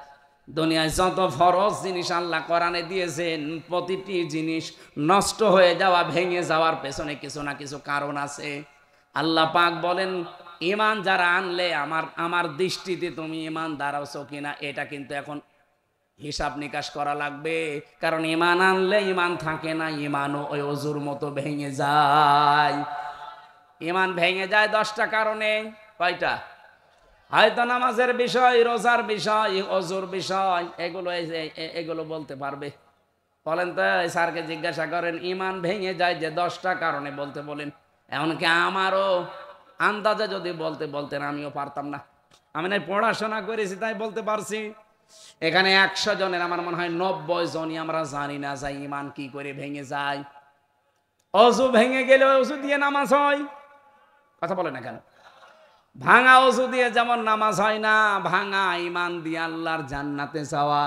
দুনিয়ায় যত ফরজ জিনিস আল্লাহ কোরআনে দিয়েছেন, প্রতিটি জিনিস নষ্ট হয়ে যাওয়া, ভেঙে যাওয়ার পেছনে কিছু না কিছু কারণ আছে। আল্লাহ পাক বলেন, ঈমান যারা আনলে আমার দৃষ্টিতে তুমি ঈমানদার আছো কিনা, এটা কিন্তু এখন হিসাব নিকাশ করা লাগবে। কারণ ঈমান আনলে ঈমান থাকে না, ঈমানও ওই অজুর মতো ভেঙে যায়। ঈমান ভেঙে যায় 10টা কারণে। কয়টা? হয়তো নামাজের বিষয়, রোজার বিষয়, অজুর বিষয়, এগুলো বলতে পারবে। বলেন তো, স্যারকে জিজ্ঞাসা করেন ঈমান ভেঙে যায় যে 10টা কারণে বলতে বলেন। এমনকি আমারও আন্দাজে যদি বলতেন আমিও পারতাম না। আমি নাই পড়াশোনা করেছি তাই বলতে পারছি। এখানে 100 জনের আমার মনে হয় 90 জনই আমরা জানি না যে ঈমান কি করে ভেঙে যায়। অজু ভেঙে গেলে অজু দিয়ে নামাজ হয়। কথা বলে না কেন? ভাঙা অজু দিয়ে যেমন নামাজ হয় না, ভাঙা ঈমান দিয়ে আল্লাহর জান্নাতে যাওয়া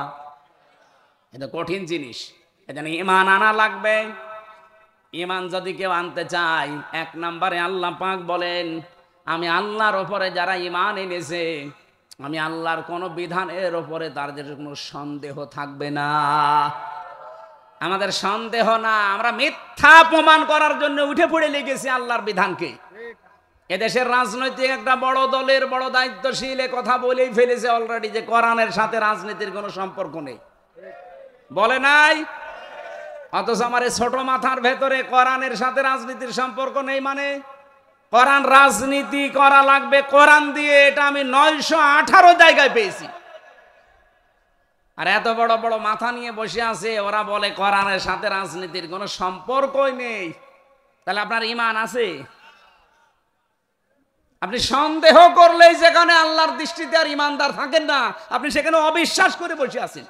এটা কঠিন জিনিস। এজন্য ঈমান আনা লাগবে। ঈমান যদি কেউ আনতে চায়, 1 নম্বরে আল্লাহ পাক বলেন, আমি আল্লাহর ওপরে যারা ঈমান এনেছে, আমি আল্লাহর কোনো বিধানের ওপরে তাদের কোনো সন্দেহ থাকবে না। আমাদের সন্দেহ না, আমরা মিথ্যা প্রমাণ করার জন্য উঠে পড়ে লেগেছি আল্লাহর বিধানকে। এদেশের রাজনৈতিক একটা বড় দলের বড় দায়িত্বশীল কথা বলেই ফেলেছে অলরেডি যে কোরআনের সাথে রাজনীতির কোনো সম্পর্ক নেই। বলে নাই? অথচ আমার এই ছোট মাথার ভেতরে কোরআনের সাথে রাজনীতির সম্পর্ক নেই। মানে কোরআন রাজনীতি করা লাগবে কোরআন দিয়ে, এটা আমি 918 জায়গায় পেয়েছি। আর এত বড় বড় মাথা নিয়ে বসে আছে, ওরা বলে কোরআনের সাথে রাজনীতির কোনো সম্পর্কই নেই। তাহলে আপনার ঈমান আছে? আপনি সন্দেহ করলেই যেখানে আল্লাহর দৃষ্টিতে আর ঈমানদার থাকেন না, আপনি সেখানে অবিশ্বাস করে বসে আছেন।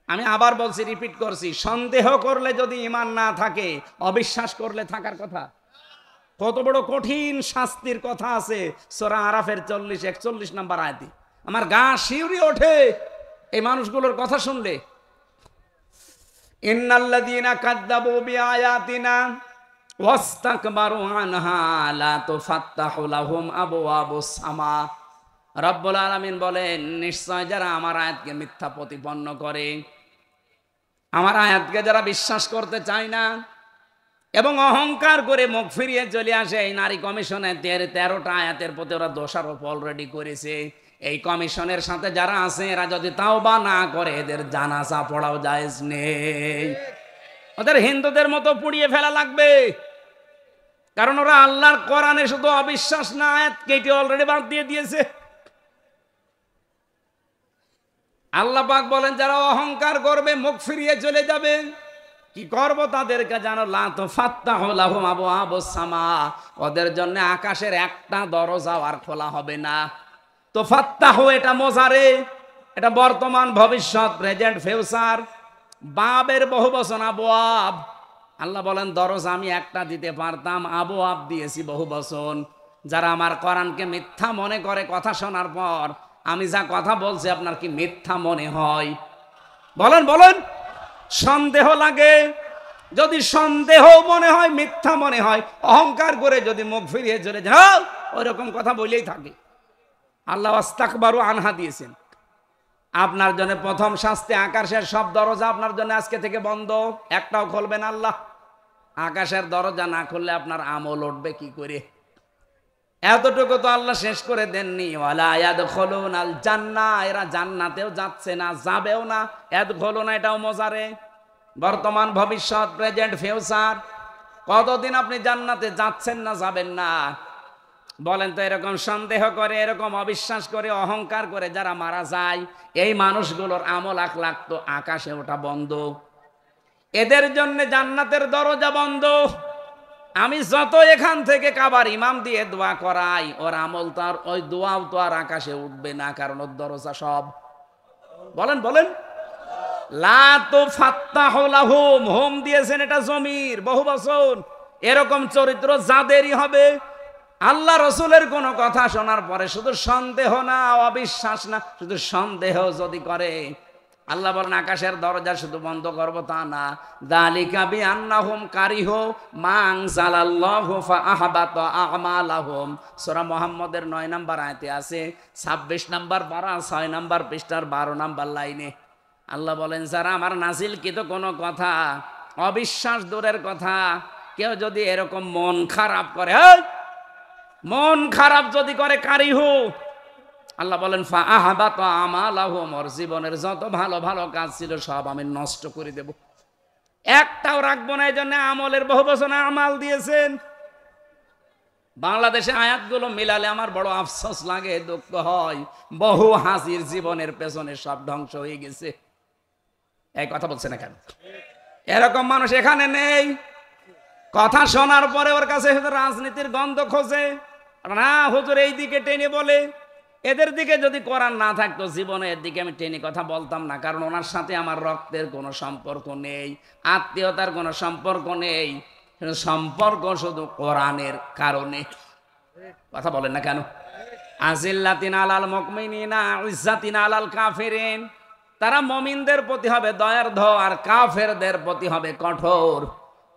আমি আবার বলছি, রিপিট করছি, সন্দেহ করলে যদি ঈমান না থাকে, অবিশ্বাস করলে থাকার কথা। কত বড় কঠিন শাস্তির কথা আছে সূরা আরাফের 40-41 নম্বর আয়াতে। আমার গা শিউরে ওঠে এই মানুষগুলোর কথা শুনলে। ইন্নাল্লাযীনা কাযযাবু বিআয়াতিনা ওয়াস্তাকবারু আনহা লা তুফাত্তাহু লাহুম আবওয়াবুস সামা। রব্বুল আলামিন বলেন, নিশ্চয় যারা আমার আয়াতকে মিথ্যা প্রতিপন্ন করে, আমার আয়াতকে যারা বিশ্বাস করতে চায় না এবং অহংকার করে মুখ ফিরিয়ে চলে আসে, এই নারী কমিশনের 13টা আয়াতের প্রতি ওরা দোষারোপ অলরেডি করেছে। এই কমিশনের সাথে যারা আছে এরা যদি তাওবা না করে, এদের জানাজা পড়াও জায়েজ নেই। ওদের হিন্দুদের মতো পুড়িয়ে ফেলা লাগবে, কারণ ওরা আল্লাহর কোরআনে শুধু অবিশ্বাস না, আয়াত কেটে অলরেডি বাদ দিয়ে দিয়েছে। আল্লাহ পাক বলেন, যারা অহংকার করবে, মুখ ফিরিয়ে চলে যাবে, কি করব তাদেরকে জানো? লা তুফাত্তাহু লাহুম আবওয়াবুস সামা, ওদের জন্য আকাশের একটা দরজাও আর খোলা হবে না। তুফাত্তাহু এটা মোজারে, এটা বর্তমান, ভবিষ্যৎ, প্রেজেন্ট, ফিউচার, বাবের বহুবচন আবওয়াব। আল্লাহ বলেন, দরজা আমি একটা দিতে পারতাম, আবওয়াব দিয়েছি বহুবচন। যারা আমার কোরআনকে মিথ্যা মনে করে, কথা শোনার পর আমি যা কথা বলছি আপনার কি মিথ্যা মনে হয়? বলেন বলেন। সন্দেহ লাগে? যদি সন্দেহ মনে হয়, মিথ্যা মনে হয়, অহংকার করে যদি মুখ ফিরিয়ে চলে যাও, ওই রকম কথা বলেই থাকে। আল্লাহ ওয়াস্তাকবারু আনহা দিয়েছেন। আপনার জন্য প্রথম শাস্তি, আকাশের সব দরজা আপনার জন্য আজকে থেকে বন্ধ, একটাও খুলবেন আল্লাহ। আকাশের দরজা না খুললে আপনার আমল উঠবে কি করে? এতটুকু তো আল্লাহ শেষ করে দেননি, ওয়ালা ইয়াদখুলুনাল জান্নাহ, এরা জান্নাতেও যাচ্ছে না, যাবেও না। ইয়াদখুলুনা এটাও মজারে, বর্তমান, ভবিষ্যৎ, প্রেজেন্ট, ফিউচার। কতদিন আপনি জান্নাতে যাচ্ছেন না, যাবেন না? বলেন তো। এরকম সন্দেহ করে, এরকম অবিশ্বাস করে, অহংকার করে যারা মারা যায়, এই মানুষগুলোর আমল আখলাক তো আকাশে ওঠা বন্ধ। এদের জন্য জান্নাতের দরজা বন্ধ। আমি যত এখান থেকে কাবার ইমাম দিয়ে দোয়া করাই, ওর আমল তো আর, ওই দোয়াও তো আর আকাশে উঠবে না, কারণ ওর দরজা সব। বলেন বলেন। লা তুফাত্তাহু লাহুম, হোম দিয়েছেন, এটা জমির, বহুবচন। এরকম চরিত্র যাদেরই হবে, আল্লাহ রসুলের কোনো কথা শোনার পরে শুধু সন্দেহ না, অবিশ্বাস না, শুধু সন্দেহ যদি করে, আল্লাহ বলেন আকাশের দরজা শুধু বন্ধ করব তা না। যালিকা বিআন্নাহুম কারিহু মা আনজালাল্লাহু ফাআহবাতা আমালাহুম। সূরা মুহাম্মদের 9 নম্বর আয়াতে আছে, 26 নম্বর পারা 6 নম্বর পৃষ্ঠার 12 নম্বর লাইনে আল্লাহ বলেন, যারা আমার নাজিলকৃত কোনো কথা, অবিশ্বাস দূরের কথা, কেউ যদি এরকম মন খারাপ করে, মন খারাপ যদি করে, কারিহু, আল্লাহ বলেন ফাআহবাতা আমালাহুম, ওর জীবনের যত ভালো ভালো কাজ ছিল সব আমি নষ্ট করে দেব, একটাও রাখবো না। এই জন্য আমলের বহুবচনে আমাল দিয়েছেন। বাংলাদেশে আয়াতগুলো মিলালে আমার বড় আফসোস লাগে, দুঃখ হয়। বহু হাজির জীবনের পেছনে সব ধ্বংস হয়ে গেছে। এই কথা বলছে না কেন? এরকম মানুষ এখানে নেই। কথা শোনার পরে ওর কাছে রাজনীতির গন্ধ খোঁজে, না হুজুর এই দিকে টেনে বলে। এদের দিকে যদি কোরআন না থাকতো, জীবনে এর দিকে আমি টেনে কথা বলতাম না, কারণ ওনার সাথে আমার রক্তের কোনো সম্পর্ক নেই, আত্মীয়তার কোনো সম্পর্ক নেই, সম্পর্ক শুধু কোরআনের কারণে। কথা বলেন না কেন? আজিল্লাতিন আলাল মুমিনিনা ইজ্জাতিন আলাল কাফিরিন, তারা মুমিনদের প্রতি হবে দয়ার্ধ, আর কাফেরদের প্রতি হবে কঠোর।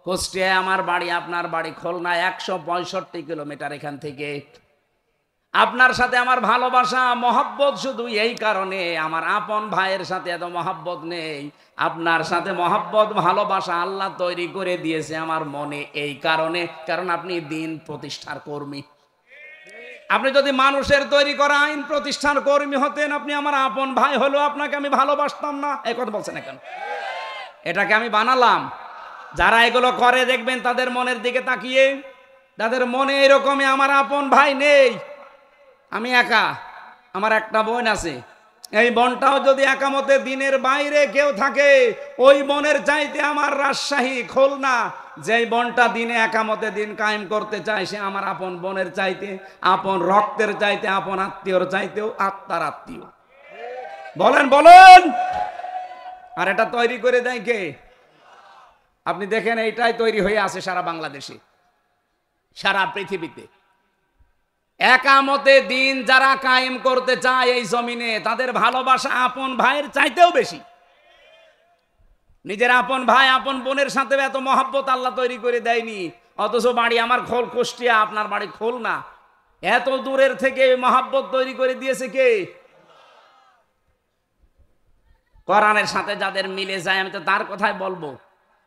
কুষ্টিয়ায় আমার বাড়ি, আপনার বাড়ি খুলনা, 165 কিলোমিটার এখান থেকে। আপনার সাথে আমার ভালোবাসা, মহব্বত শুধু এই কারণে, আমার আপন ভাইয়ের সাথে এত মহব্বত নেই। আপনার সাথে মহব্বত, ভালোবাসা আল্লাহ তৈরি করে দিয়েছে আমার মনে এই কারণে, কারণ আপনি দিন প্রতিষ্ঠার কর্মী। আপনি যদি মানুষের তৈরি করা আইন প্রতিষ্ঠার কর্মী হতেন, আপনি আমার আপন ভাই হলেও আপনাকে আমি ভালোবাসতাম না। এই কথা বলছেন না কেন? এটাকে আমি বানালাম। যারা এগুলো করে দেখবেন তাদের মনের দিকে তাকিয়ে, তাদের মনে এরকমই আমার আপন ভাই নেই, আমি একা, আমার একটা বোন আছে। এই বোনটাও যদি একামতে দিনের বাইরে কেউ থাকে, ওই বোনের চাইতে আমার রাজশাহী, খুলনা, যেই বোনটা দিনে একামতে দিন কায়েম করতে চায়, সে আমার আপন বোনের চাইতে, আপন রক্তের চাইতে, আপন আত্মীয়র চাইতেও আত্মার আত্মীয়। বলেন বলেন। আর এটা তৈরি করে দেয় কে? আপনি দেখেন এইটাই তৈরি হয়ে আছে সারা বাংলাদেশে, সারা পৃথিবীতে। একামতে দিন যারা কায়েম করতে চায় এই জমিনে, তাদের ভালোবাসা আপন ভাইয়ের চাইতেও বেশি। নিজের আপন ভাই আপন বোনের সাথে এত মহব্বত আল্লাহ তৈরি করে দেয়নি। অথচ বাড়ি আমার খোল কুষ্টিয়া, আপনার বাড়ি খোল না, এত দূরের থেকে মহব্বত তৈরি করে দিয়েছে কে? কোরআনের সাথে যাদের মিলে যায়, আমি তো তার কথাই বলবো।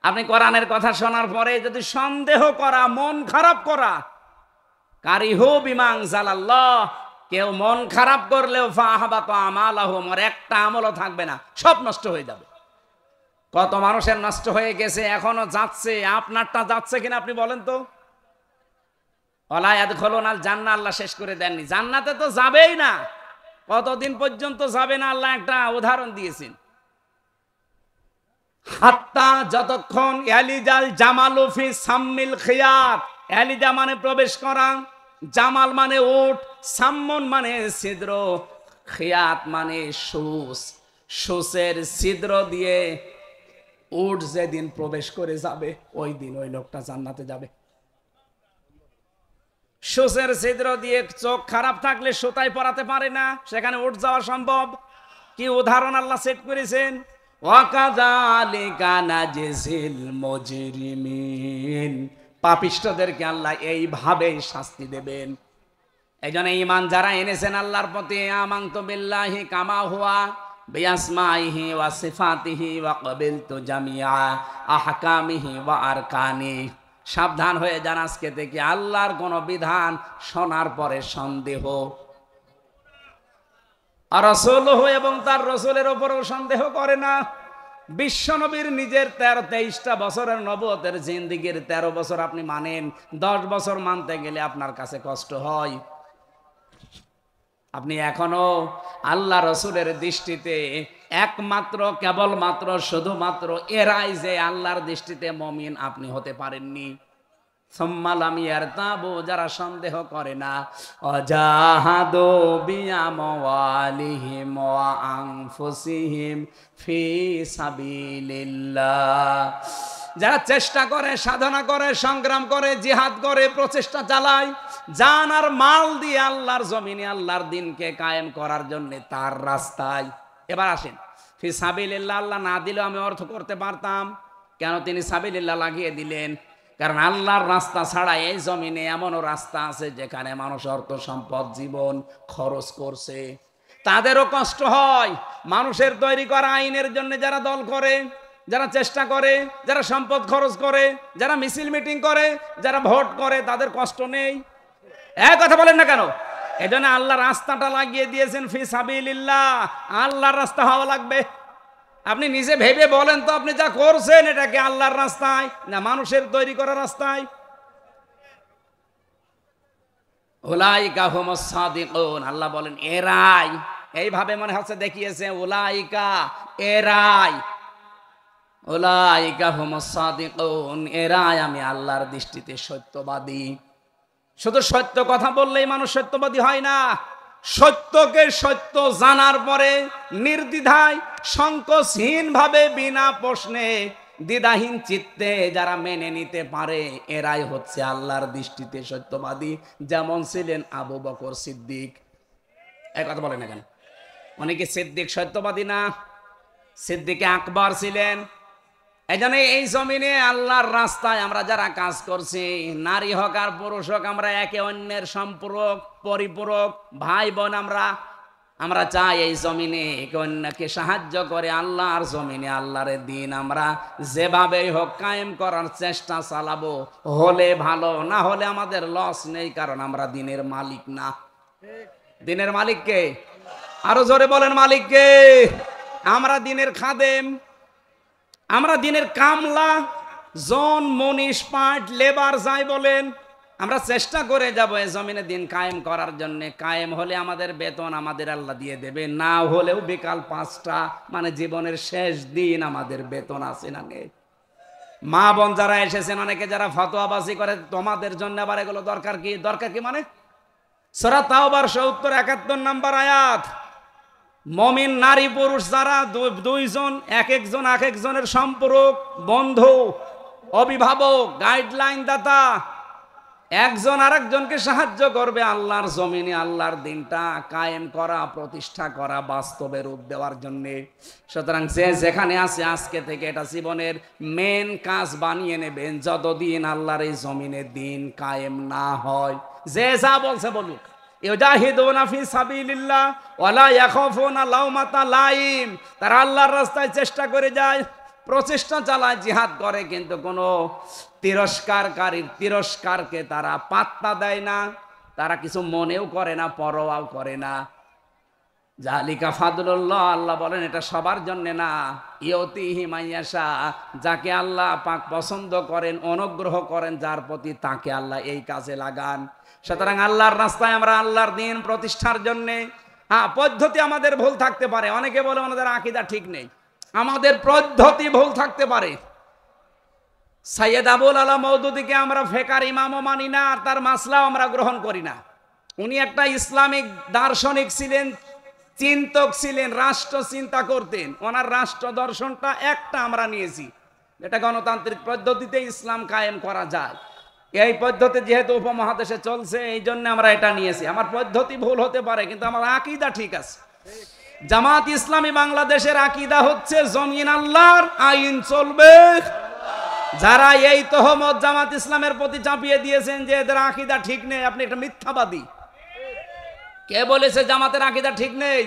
আপনি কোরআনের কথা শোনার পরে যদি সন্দেহ করা, মন খারাপ করা, কারিহু বিমা আনজালাল্লাহ, কেউ মন খারাপ করলেও ফাহাবাত আমালাহুম, ওর একটা আমলও থাকবে না, সব নষ্ট হয়ে যাবে। কত মানুষের নষ্ট হয়ে গেছে, এখনো যাচ্ছে। আপনারটা যাচ্ছে কিনা আপনি বলেন তো? ওয়ালা ইয়াদখুলুনাল জান্নাহ, আল্লাহ শেষ করে দেননি। জান্নাতে তো যাবেই না, কতদিন পর্যন্ত যাবে না আল্লাহ একটা উদাহরণ দিয়েছেন। হাত্তা, যতক্ষণ ইয়ালিজাল জামালু ফি সাম্মিল খিয়াত, ইয়ালিজা মানে প্রবেশ করা, জামাল মানে উট, সাম্মন মানে ছিদ্র, খিয়াত মানে সুস, সুসের ছিদ্র দিয়ে উট যেদিন প্রবেশ করে যাবে, ওই দিন ওই লোকটা জান্নাতে যাবে। সুসের ছিদ্র দিয়ে চোখ খারাপ থাকলে সুতায় পরাতে পারে না, সেখানে উট যাওয়া সম্ভব। কি উদাহরণ আল্লাহ সেট করেছেন! ওয়াকাযালিকা নাজিল মুজরিমিন, পাপিষ্ঠদেরকে আল্লাহ এইভাবেই শাস্তি দেবেন। এইজন্য ঈমান যারা এনেছেন আল্লাহর প্রতি, আমানতু বিল্লাহি কামা হুয়া বিআসমাইহি ওয়া সিফাতিহি ওয়া ক্বাবিলতু জামিআ আহকামিহি ওয়া আরকানি, সাবধান হয়ে যান আজকে থেকে আল্লাহর কোন বিধান শোনার পরে সন্দেহ, আর রাসূলুহু এবং তার রাসূলের উপরও সন্দেহ করে না। বিশ্বনবীর নিজের 23টা বছরের নবুয়তের জিন্দেগীর 13 বছর আপনি মানেন, 10 বছর মানতে গেলে আপনার কাছে কষ্ট হয়। আপনি এখনো আল্লাহ রসুলের দৃষ্টিতে একমাত্র, কেবলমাত্র, শুধুমাত্র এরাই যে আল্লাহর দৃষ্টিতে মুমিন, আপনি হতে পারেননি। সুম্মালাম ইয়ারতাবু, যারা সন্দেহ করে না, ওয়াজাহাদু বিআমওয়ালিহিম ওয়া আনফুসিহিম ফি সাবিলিল্লাহ, যারা চেষ্টা করে, সাধনা করে, সংগ্রাম করে, জিহাদ করে, প্রচেষ্টা চালায়, জান আর মাল দিয়ে আল্লাহর জমিনে আল্লাহর দ্বীনকে কায়েম করার জন্য তার রাস্তায়। এবার আসেন, ফি সাবিলিল্লাহ আল্লাহ না দিলেও আমি অর্থ করতে পারতাম। কেন তিনি সাবিলিল্লাহ লাগিয়ে দিলেন? কারণ আল্লাহর রাস্তা ছাড়া এই জমিনে এমনও রাস্তা আছে যেখানে মানুষ অর্থ সম্পদ জীবন খরচ করছে, তাদেরও কষ্ট হয়। মানুষের তৈরি করা আইনের জন্য যারা দল করে, যারা চেষ্টা করে, যারা সম্পদ খরচ করে, যারা মিছিল মিটিং করে, যারা ভোট করে, তাদের কষ্ট নেই। এক কথা বলেন না কেন? এজন্য আল্লাহ রাস্তাটা লাগিয়ে দিয়েছেন ফি সাবিলিল্লাহ, আল্লাহর রাস্তা হওয়া লাগবে। আপনি নিজে ভেবে বলেন তো, আপনি যা করছেন এটা কি আল্লাহর রাস্তায় না মানুষের তৈরি করা রাস্তায়? উলাইকা হুমুস সাদিকুন, আল্লাহ বলেন এরাই, এইভাবে মনে হচ্ছে দেখিয়েছে, উলাইকা এরাই, উলাইকা হুমুস সাদিকুন, এরাই আমি আল্লাহর দৃষ্টিতে সত্যবাদী। শুধু সত্য কথা বললেই মানুষ সত্যবাদী হয় না, সত্যকে সত্য জানার পরে নির্দ্বিধায়, সংকোচহীন ভাবে, বিনা প্রশ্নে, দ্বিধাহীন চিত্তে যারা মেনে নিতে পারে, এরাই হচ্ছে আল্লাহর দৃষ্টিতে সত্যবাদী। যেমন ছিলেন আবু বকর সিদ্দিক। এই কথা বলে না কেন? অনেকে সিদ্দিক সত্যবাদী না, সিদ্দিকে আকবর ছিলেন। এই জন্য এই জমিনে আল্লাহর রাস্তায় আমরা যারা কাজ করছি, নারী হোক আর পুরুষ হোক, আমরা একে অন্যের সম্পূরক, পরিপূরক, ভাই বোন। আমরা চাই এই জমিনে একে অন্যকে সাহায্য করে আল্লাহর জমিনে আল্লাহর দ্বীন আমরা যেভাবেই হোক কায়েম করার চেষ্টা চালাবো। হলে ভালো, না হলে আমাদের লস নেই, কারণ আমরা দ্বীনের মালিক না। দ্বীনের মালিক কে? আরো জোরে বলেন, মালিক কে? আমরা দ্বীনের খাদেম, আমরা দ্বীনের কামলা, জন, মনীষ, পাট, লেবার যাই বলেন, আমরা চেষ্টা করে যাব এই জমিনে দ্বীন কায়েম করার জন্য। কায়েম হলে আমাদের বেতন আমাদের আল্লাহ দিয়ে দেবে, না হলেও বিকাল 5টা মানে জীবনের শেষ দিন আমাদের বেতন আছে না নেই। মা বোন যারা এসেছেন, অনেকে যারা ফতোয়াবাজি করে, তোমাদের জন্য আবার এগুলো দরকার কি? দরকার কি মানে? সূরা তাওবার 70-71 নম্বর আয়াত, মমিন নারী পুরুষ যারা দুইজন এক একজনের সম্পর্ক, বন্ধু, অভিভাবক, গাইডলাইন দাতা, একজন আরেকজনকে সাহায্য করবে আল্লাহর জমিনে আল্লাহর দিনটা কায়েম করা, প্রতিষ্ঠা করা, বাস্তবে রূপ দেওয়ার জন্য। সুতরাং যে যেখানে আছে আজকে থেকে এটা জীবনের মেন কাজ বানিয়ে নেবেন, যতদিন আল্লাহর এই জমিনে দিন কায়েম না হয়। যে যা বলছে বলুক, ইউজাহিদুনা ফি সাবিলিল্লাহ ওয়ালা ইয়াখাফুনা লাউমাতা লাইম, তারা আল্লাহর রাস্তায় চেষ্টা করে যায়, প্রচেষ্টা চালায়, জিহাদ করে, কিন্তু কোনো তিরস্কারকারীর তিরস্কারকে তারা পাত্তা দেয় না, তারা কিছু মনেও করে না, পরোয়াও করে না। জালিকা ফাদলুল্লাহ, আল্লাহ বলেন এটা সবার জন্য না, ইউতিহি মাইয়াশা, যাকে আল্লাহ পাক পছন্দ করেন, অনুগ্রহ করেন যার প্রতি, তাকে আল্লাহ এই কাজে লাগান। সুতরাং আল্লাহর রাস্তায় আমরা আল্লাহর দিন প্রতিষ্ঠার জন্য, হ্যাঁ পদ্ধতি আমাদের ভুল থাকতে পারে, অনেকে বলে আমাদের আকীদা ঠিক নেই, আমাদের পদ্ধতি ভুল থাকতে পারে। সৈয়দ আবুল আলা মওদুদীকে আমরা ফেকার ইমামও মানি না, আর তার মাসলাও আমরা গ্রহণ করি না। উনি একটা ইসলামিক দার্শনিক ছিলেন, চিন্তক ছিলেন, রাষ্ট্র চিন্তা করতেন। ওনার রাষ্ট্র দর্শনটা একটা আমরা নিয়েছি, এটা গণতান্ত্রিক পদ্ধতিতে ইসলাম কায়েম করা যায়। এই পদ্ধতি যেহেতু উপমহাদেশে চলছে, এই জন্য আমরা এটা নিয়েছি। আমার পদ্ধতি ভুল হতে পারে, কিন্তু আমার আকীদা ঠিক আছে। জামাত ইসলামী বাংলাদেশের আকীদা হচ্ছে জমিন আল্লাহর, আইন চলবে। যারা এই তহমত জামাত ইসলামের প্রতি চাপিয়ে দিয়েছেন যে এদের আকীদা ঠিক নেই, আপনি একটা মিথ্যাবাদী। কে বলেছে জামাতের আকীদা ঠিক নেই?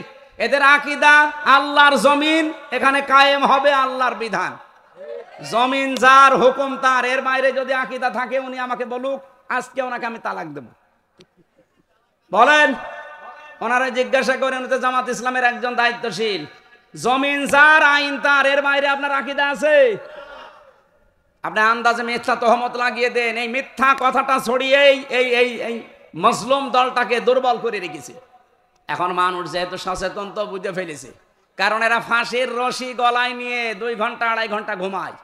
এদের আকীদা আল্লাহর জমিন, এখানে কায়েম হবে আল্লাহর বিধান, জমিন যার, হুকুম তার, এর বাইরে যদি আকীদা থাকে উনি আমাকে বলুক, আজকে ওনাকে আমি তালাক দেব। বলেন, ওনারা জিজ্ঞাসা করেন, তো জামাত ইসলামের একজন দায়িত্বশীল, জমিন যার, আইন তার, এর বাইরে আপনার আকীদা আছে? আপনি আন্দাজে মিথ্যা তহমত লাগিয়ে দেন, এই মিথ্যা কথাটা ছড়িয়ে এই মুসলিম দলটাকে দুর্বল করে রেখেছে। এখন মানুষ যেহেতু সচেতন, তো বুঝে ফেলেছে, কারণ এরা ফাঁসির রশি গলায় নিয়ে 2 ঘন্টা 2.5 ঘন্টা ঘুমায়।